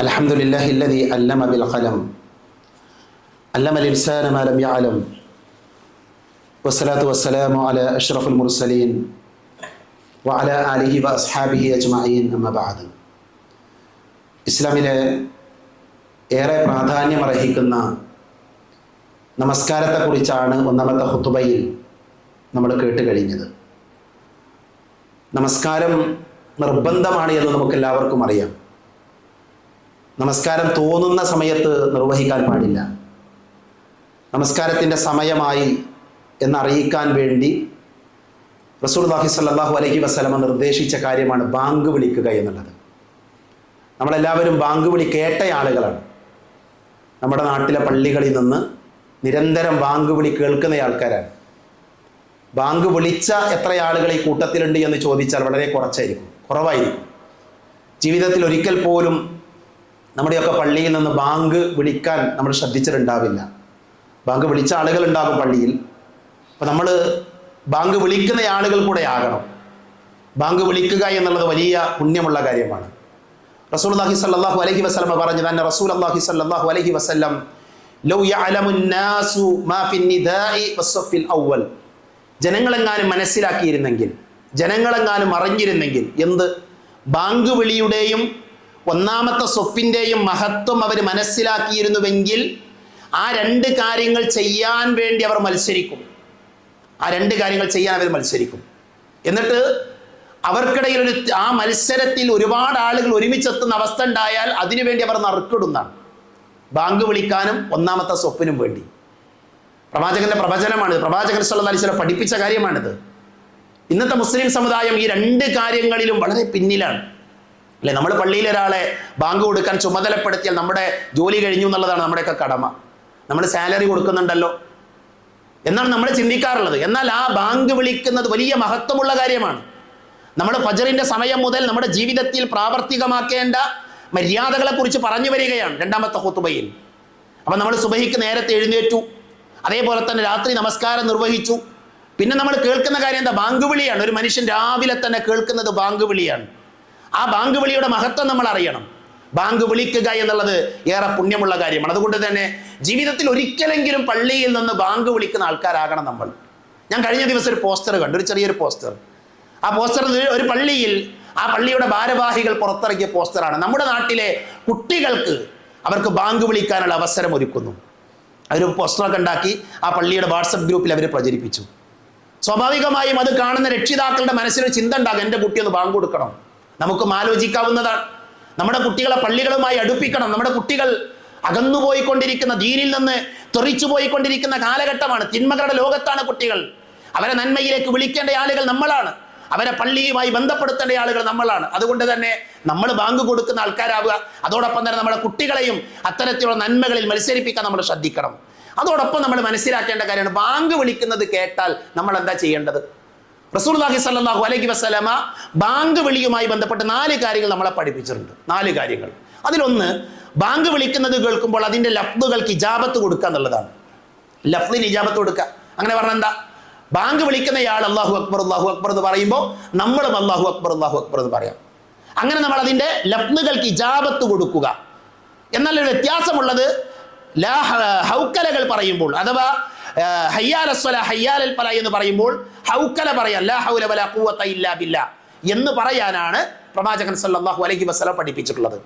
അൽഹംദുലില്ലാഹി അല്ലദീ അല്ലമ ബിൽ ഖലം അല്ലമൽ ഇൻസാന മാ ലം യഅലം വസ്സലാത്തു വസ്സലാമു അലാ അഷ്റഫുൽ മുർസലീൻ വഅലാ ആലിഹി വഅസ്ഹാബിഹി അജ്മഈൻ അമ്മാ ബഅദ്. ഇസ്ലാമിലെ ഏറെ പ്രാധാന്യമർഹിക്കുന്ന നമസ്കാരത്തെക്കുറിച്ചാണ് ഒന്നാമത്തെ ഖുതുബയിൽ നമ്മൾ കേട്ട് കഴിഞ്ഞത്. നമസ്കാരം നിർബന്ധമാണ് എന്ന് നമുക്കെല്ലാവർക്കും അറിയാം. നമസ്കാരം തോന്നുന്ന സമയത്ത് നിർവഹിക്കാൻ പാടില്ല. നമസ്കാരത്തിൻ്റെ സമയമായി എന്നറിയിക്കാൻ വേണ്ടി റസൂലുള്ളാഹി സ്വല്ലല്ലാഹു അലൈഹി വസല്ലമ നിർദ്ദേശിച്ച കാര്യമാണ് ബാങ്ക് വിളിക്കുക എന്നുള്ളത്. നമ്മളെല്ലാവരും ബാങ്ക് വിളി കേട്ട ആളുകളാണ്. നമ്മുടെ നാട്ടിലെ പള്ളികളിൽ നിന്ന് നിരന്തരം ബാങ്ക് വിളി കേൾക്കുന്ന ആൾക്കാരാണ്. ബാങ്ക് വിളിച്ച എത്ര ആളുകൾ ഈ കൂട്ടത്തിലുണ്ട് എന്ന് ചോദിച്ചാൽ വളരെ കുറവായിരിക്കും. ജീവിതത്തിൽ ഒരിക്കൽ പോലും നമ്മുടെയൊക്കെ പള്ളിയിൽ നിന്ന് ബാങ്ക് വിളിക്കാൻ നമ്മൾ ശ്രദ്ധിച്ചിട്ടുണ്ടാവില്ല. ബാങ്ക് വിളിച്ച ആളുകൾ ഉണ്ടാകും പള്ളിയിൽ. അപ്പോൾ നമ്മൾ ബാങ്ക് വിളിക്കുന്ന ആളുകൾ കൂടെ ആകണം. ബാങ്ക് വിളിക്കുക എന്നുള്ളത് വലിയ പുണ്യമുള്ള കാര്യമാണ്. റസൂലുള്ളാഹി സ്വല്ലല്ലാഹു അലൈഹി വസല്ലം പറഞ്ഞു തന്നെ റസൂലുള്ളാഹി സ്വല്ലല്ലാഹു അലൈഹി വസല്ലം ലൗ യഅലമുൻ നാസു മാ ഫിൻ നിദാഇ വസ്സഫിൽ അവ്വൽ, ജനങ്ങളെങ്ങാനും മനസ്സിലാക്കിയിരുന്നെങ്കിൽ, ജനങ്ങളെങ്ങാനും അറിഞ്ഞിരുന്നെങ്കിൽ, എന്ത് ബാങ്ക് വിളിയുടെയും ഒന്നാമത്തെ സ്വഫിൻ്റെയും മഹത്വം അവർ മനസ്സിലാക്കിയിരുന്നുവെങ്കിൽ ആ രണ്ട് കാര്യങ്ങൾ ചെയ്യാൻ വേണ്ടി അവർ മത്സരിക്കും. ആ രണ്ട് കാര്യങ്ങൾ ചെയ്യാൻ അവർ മത്സരിക്കും. എന്നിട്ട് അവർക്കിടയിൽ ആ മത്സരത്തിൽ ഒരുപാട് ആളുകൾ ഒരുമിച്ചെത്തുന്ന അവസ്ഥ ഉണ്ടായാൽ അതിനുവേണ്ടി അവർ നറുക്കിടുന്നതാണ്. ബാങ്ക് വിളിക്കാനും ഒന്നാമത്തെ സ്വഫിനും വേണ്ടി. പ്രവാചകന്റെ പ്രവചനമാണിത്. പ്രവാചകൻ സല്ലല്ലാഹു അലൈഹി വസല്ലം പഠിപ്പിച്ച കാര്യമാണിത്. ഇന്നത്തെ മുസ്ലിം സമുദായം ഈ രണ്ട് കാര്യങ്ങളിലും വളരെ പിന്നിലാണ്. അല്ലെ, നമ്മൾ പള്ളിയിൽ ഒരാളെ ബാങ്ക് കൊടുക്കാൻ ചുമതലപ്പെടുത്തിയാൽ നമ്മുടെ ജോലി കഴിഞ്ഞു എന്നുള്ളതാണ് നമ്മുടെയൊക്കെ കടമ. നമ്മൾ സാലറി കൊടുക്കുന്നുണ്ടല്ലോ എന്നാണ് നമ്മൾ ചിന്തിക്കാറുള്ളത്. എന്നാൽ ആ ബാങ്ക് വിളിക്കുന്നത് വലിയ മഹത്വമുള്ള കാര്യമാണ്. നമ്മൾ ഫജ്റിന്റെ സമയം മുതൽ നമ്മുടെ ജീവിതത്തിൽ പ്രാവർത്തികമാക്കേണ്ട മര്യാദകളെ കുറിച്ച് പറഞ്ഞു വരികയാണ് രണ്ടാമത്തെ ഖുതുബയിൽ. അപ്പം നമ്മൾ സുബഹിക്ക് നേരത്തെ എഴുന്നേറ്റു, അതേപോലെ തന്നെ രാത്രി നമസ്കാരം നിർവഹിച്ചു. പിന്നെ നമ്മൾ കേൾക്കുന്ന കാര്യം എന്താ? ബാങ്ക് വിളിയാണ്. ഒരു മനുഷ്യൻ രാവിലെ തന്നെ കേൾക്കുന്നത് ബാങ്ക് വിളിയാണ്. ആ ബാങ്ക് വിളിയുടെ മഹത്വം നമ്മൾ അറിയണം. ബാങ്ക് വിളിക്കുക എന്നുള്ളത് ഏറെ പുണ്യമുള്ള കാര്യമാണ്. അതുകൊണ്ട് തന്നെ ജീവിതത്തിൽ ഒരിക്കലെങ്കിലും പള്ളിയിൽ നിന്ന് ബാങ്ക് വിളിക്കുന്ന ആൾക്കാരാകണം നമ്മൾ. ഞാൻ കഴിഞ്ഞ ദിവസം ഒരു പോസ്റ്റർ കണ്ടു, ഒരു ചെറിയൊരു പോസ്റ്റർ. ആ പോസ്റ്റർ ഒരു പള്ളിയിൽ, ആ പള്ളിയുടെ ഭാരവാഹികൾ പുറത്തിറക്കിയ പോസ്റ്ററാണ്. നമ്മുടെ നാട്ടിലെ കുട്ടികൾക്ക് അവർക്ക് ബാങ്ക് വിളിക്കാനുള്ള അവസരം ഒരുക്കുന്നു. അവർ പോസ്റ്ററൊക്കെ ഉണ്ടാക്കി ആ പള്ളിയുടെ വാട്സപ്പ് ഗ്രൂപ്പിൽ അവർ പ്രചരിപ്പിച്ചു. സ്വാഭാവികമായും അത് കാണുന്ന രക്ഷിതാക്കളുടെ മനസ്സിലൊരു ചിന്ത ഉണ്ടാകും, എൻ്റെ കുട്ടി ഒന്ന് ബാങ്ക് കൊടുക്കണം. നമുക്കും ആലോചിക്കാവുന്നതാണ്. നമ്മുടെ കുട്ടികളെ പള്ളികളുമായി അടുപ്പിക്കണം. നമ്മുടെ കുട്ടികൾ അകന്നുപോയിക്കൊണ്ടിരിക്കുന്ന, ദീനിൽ നിന്ന് തെറിച്ചു പോയിക്കൊണ്ടിരിക്കുന്ന കാലഘട്ടമാണ്. തിന്മകളുടെ ലോകത്താണ് കുട്ടികൾ. അവരെ നന്മയിലേക്ക് വിളിക്കേണ്ട ആളുകൾ നമ്മളാണ്. അവരെ പള്ളിയുമായി ബന്ധപ്പെടുത്തേണ്ട ആളുകൾ നമ്മളാണ്. അതുകൊണ്ട് തന്നെ നമ്മൾ ബാങ്ക് കൊടുക്കുന്ന ആൾക്കാരാവുക. അതോടൊപ്പം തന്നെ നമ്മുടെ കുട്ടികളെയും അത്തരത്തിലുള്ള നന്മകളിൽ മത്സരിപ്പിക്കാൻ നമ്മൾ ശ്രദ്ധിക്കണം. അതോടൊപ്പം നമ്മൾ മനസ്സിലാക്കേണ്ട കാര്യമാണ്, ബാങ്ക് വിളിക്കുന്നത് കേട്ടാൽ നമ്മൾ എന്താ ചെയ്യേണ്ടത്? റസൂലുള്ളാഹി സ്വല്ലല്ലാഹു അലൈഹി വസല്ലമ ബാങ്ക് വിളിയുമായി ബന്ധപ്പെട്ട് 4 കാര്യങ്ങൾ നമ്മളെ പഠിപ്പിച്ചിട്ടുണ്ട്. 4 കാര്യങ്ങൾ. അതിലൊന്ന്, ബാങ്ക് വിളിക്കുന്നത് കേൾക്കുമ്പോൾ അതിൻ്റെ ലഫ്ദുകൾക്ക് ഇജാബത്ത് കൊടുക്കുക എന്നുള്ളതാണ്. ലഫ്ദിന് ഇജാബത്ത് കൊടുക്കുക. അങ്ങനെ പറഞ്ഞാൽ എന്താ? ബാങ്ക് വിളിക്കുന്നയാൾ അല്ലാഹു അക്ബർ എന്ന് പറയുമ്പോൾ നമ്മളും അല്ലാഹു അക്ബർ എന്ന് പറയാം. അങ്ങനെ നമ്മൾ അതിൻ്റെ ലഫ്ദുകൾക്ക് ഇജാബത്ത് കൊടുക്കുക. എന്നാൽ ഒരു വ്യത്യാസമുള്ളത്, ഹൗക്കലകൾ പറയുമ്പോൾ, അഥവാ ഹയ്യാൽ അസ്സലാ ഹയ്യാൽ അൽ ഫലാഹ് എന്ന് പറയുമ്പോൾ ഹൗക്കല പറയാൻ, ലാ ഹൗല വലാ ഖുവത ഇല്ലാ ബില്ലാ എന്ന് പറയാനാണ് പ്രവാചകൻ സല്ലല്ലാഹു അലൈഹി വസല്ലം പഠിപ്പിച്ചിട്ടുള്ളത്.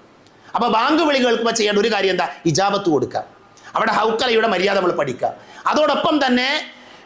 അപ്പോൾ ബാങ്ക് വിളി കേൾക്കുമ്പോൾ ചെയ്യേണ്ട ഒരു കാര്യം എന്താ? ഇജാബത്ത് കൊടുക്കുക. അവിടെ ഹൗക്കലയുടെ മര്യാദ നമ്മൾ പഠിക്കുക. അതോടൊപ്പം തന്നെ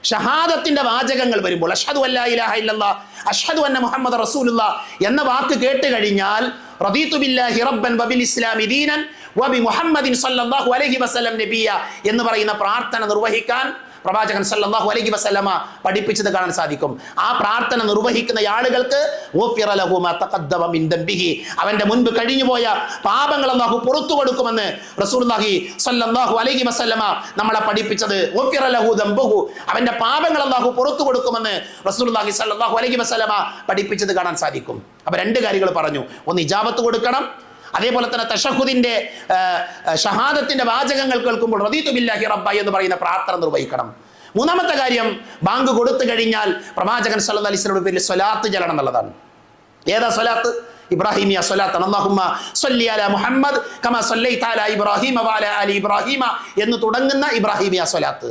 ഷഹാദത്തിന്റെ വാചകങ്ങൾ വരുമ്പോൾ അഷ്ഹദു അല്ലാ ഇലാഹ ഇല്ലല്ലാഹ് അഷ്ഹദു അന്ന മുഹമ്മദ റസൂലുള്ളാഹ് എന്ന വാക്ക് കേട്ട് കഴിഞ്ഞാൽ റദീതു ബില്ലാഹി റബ്ബൻ വബിൽ ഇസ്ലാമി ദീനൻ വബി മുഹമ്മദിൻ സല്ലല്ലാഹു അലൈഹി വസല്ലം നബിയ എന്ന് പറയുന്ന പ്രാർത്ഥന നിർവഹിക്കാൻ പ്രവാചകൻ സല്ലല്ലാഹു അലൈഹി വസല്ലമ പഠിപ്പിച്ചത് കാണാൻ സാധിക്കും. ആ പ്രാർത്ഥന നിർവഹിക്കുന്ന ആളുകൾക്ക് ഗുഫിറ ലഹു മാ തഖദ്ദമ മിൻ ദംബിഹി, അവന്റെ മുൻപ് കഴിഞ്ഞുപോയ പാപങ്ങൾ അല്ലാഹു പുറത്തു കൊടുക്കുമെന്ന് റസൂലുള്ളാഹി സല്ലല്ലാഹു അലൈഹി വസല്ലമ നമ്മളെ പഠിപ്പിച്ചത്. ഗുഫിറ ലഹു ദംബുഹു, അവന്റെ പാപങ്ങൾ അല്ലാഹു പുറത്തു കൊടുക്കുമെന്ന് റസൂലുള്ളാഹി സല്ലല്ലാഹു അലൈഹി വസല്ലമ പഠിപ്പിച്ചത് കാണാൻ സാധിക്കും. അപ്പോൾ 2 കാര്യങ്ങൾ പറഞ്ഞു. ഒന്ന്, ഇജാബത്ത് കൊടുക്കണം. അതേപോലെ തന്നെ തശഹുദിന്റെ ഷഹാദത്തിന്റെ വാചകങ്ങൾ കേൾക്കുമ്പോൾ റദീതു ബില്ലാഹി റബ്ബ എന്ന് പറയുന്ന പ്രാർത്ഥന നിർവഹിക്കണം. മൂന്നാമത്തെ കാര്യം, ബാങ്ക് കൊടുത്തു കഴിഞ്ഞാൽ പ്രവാചകൻ സല്ലല്ലാഹു അലൈഹി വസല്ലം പേരിൽ സ്വലാത്ത് ചൊല്ലണം എന്നുള്ളതാണ്. ഏതാ സ്വലാത്ത്? ഇബ്രാഹിമിയ സ്വലാത്താണ്. അല്ലാഹുമ്മ സ്വല്ലി അലാ മുഹമ്മദ് കമാ സ്വല്ലൈത അലാ ഇബ്രാഹിമ വഅലാ ആലി ഇബ്രാഹിമ എന്ന് തുടങ്ങുന്ന ഇബ്രാഹിമിയ സ്വലാത്ത്,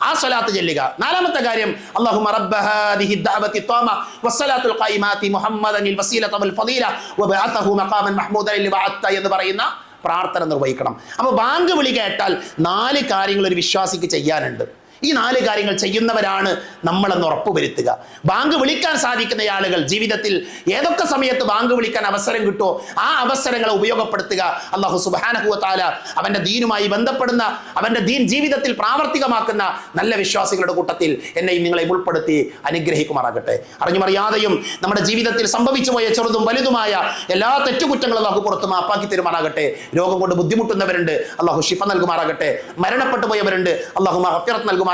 ആ സ്വലാത്ത് ചൊല്ലുക. നാലാമത്തെ കാര്യം, അല്ലാഹുമ്മ റബ്ബ ഹാദിഹി ദഅവതി ത്വാമ വസ്സലാത്തുൽ ഖൈമാതി മുഹമ്മദനിൽ വസീലത വൽ ഫളീല വബഅതഹു മഖാമൻ മഹ്മൂദൻ ലിൽ വഅത്ത എന്ന് പറയുന്ന പ്രാർത്ഥന നിർവഹിക്കണം. അപ്പോൾ ബാങ്ക് വിളി കേട്ടാൽ 4 കാര്യങ്ങൾ ഒരു വിശ്വാസിക്ക് ചെയ്യാനുണ്ട്. ഈ 4 കാര്യങ്ങൾ ചെയ്യുന്നവരാണ് നമ്മളെന്ന് ഉറപ്പുവരുത്തുക. ബാങ്ക് വിളിക്കാൻ സാധിക്കുന്ന ആളുകൾ ജീവിതത്തിൽ ഏതൊക്കെ സമയത്ത് ബാങ്ക് വിളിക്കാൻ അവസരം കിട്ടുമോ ആ അവസരങ്ങളെ ഉപയോഗപ്പെടുത്തുക. അല്ലാഹു സുബ്ഹാനഹു വ തആല അവന്റെ ദീനുമായി ബന്ധപ്പെടുന്ന, അവന്റെ ദീൻ ജീവിതത്തിൽ പ്രാവർത്തികമാക്കുന്ന നല്ല വിശ്വാസികളുടെ കൂട്ടത്തിൽ എന്നെയും നിങ്ങളെയും ഉൾപ്പെടുത്തി അനുഗ്രഹിക്കുമാറാകട്ടെ. അറിഞ്ഞുമറിയാതെയും നമ്മുടെ ജീവിതത്തിൽ സംഭവിച്ചു പോയ ചെറുതും വലുതുമായ എല്ലാ തെറ്റുകുറ്റങ്ങളും അല്ലാഹു പുറത്ത് മാപ്പാക്കി തരുമാറാകട്ടെ. രോഗം കൊണ്ട് ബുദ്ധിമുട്ടുന്നവരുണ്ട്, അല്ലാഹു ശിഫ നൽകുമാറാകട്ടെ. മരണപ്പെട്ടു പോയവരുണ്ട്, അല്ലാഹു മഗ്ഫിറത്ത് നൽകുമാറാകട്ടെ.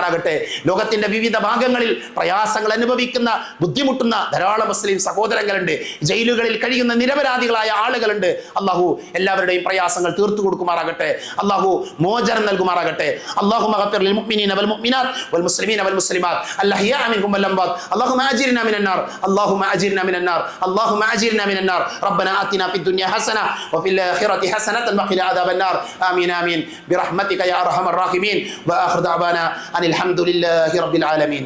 ലോകത്തിന്റെ വിവിധ ഭാഗങ്ങളിൽ പ്രയാസങ്ങൾ അനുഭവിക്കുന്ന, ബുദ്ധിമുട്ടുന്ന ധാരാളം മുസ്ലിം സഹോദരങ്ങളുണ്ട്. ജയിലുകളിൽ കഴിയുന്ന നിരപരാധികളായ ആളുകളുണ്ട്. അല്ലാഹു എല്ലാവരുടെയും പ്രയാസങ്ങൾ തീർത്തു കൊടുക്കുമാറാകട്ടെ. അല്ലാഹു മോചനം നൽകുമാറാകട്ടെ. അല്ലാഹുമ്മ ഗഫിർ ലിൽ മുഅ്മിനീന വൽ മുഅ്മിനാത്ത് വൽ മുസ്ലിമീന വൽ മുസ്ലിമാത്ത് അൽഅഹ്യാഇ മിൻഹും വൽ അംവാത്ത് അല്ലാഹുമ്മ അജിർനാ മിനൻ നാർ അല്ലാഹുമ്മ അജിർനാ മിനൻ നാർ അല്ലാഹുമ്മ അജിർനാ മിനൻ നാർ റബ്ബനാ ആതിനാ ഫിദ് ദുനിയ ഹസന വഫിൽ ആഖിറതി ഹസനതൻ വഖിനാ അദാബൻ നാർ ആമീൻ ആമീൻ ബിറഹ്മതിക യാ അർഹമർ റഹീമീൻ വആഖിറു ദഅവാനാ അനിൽ ഹംദുലില്ലാഹി റബ്ബിൽ ആലമീൻ.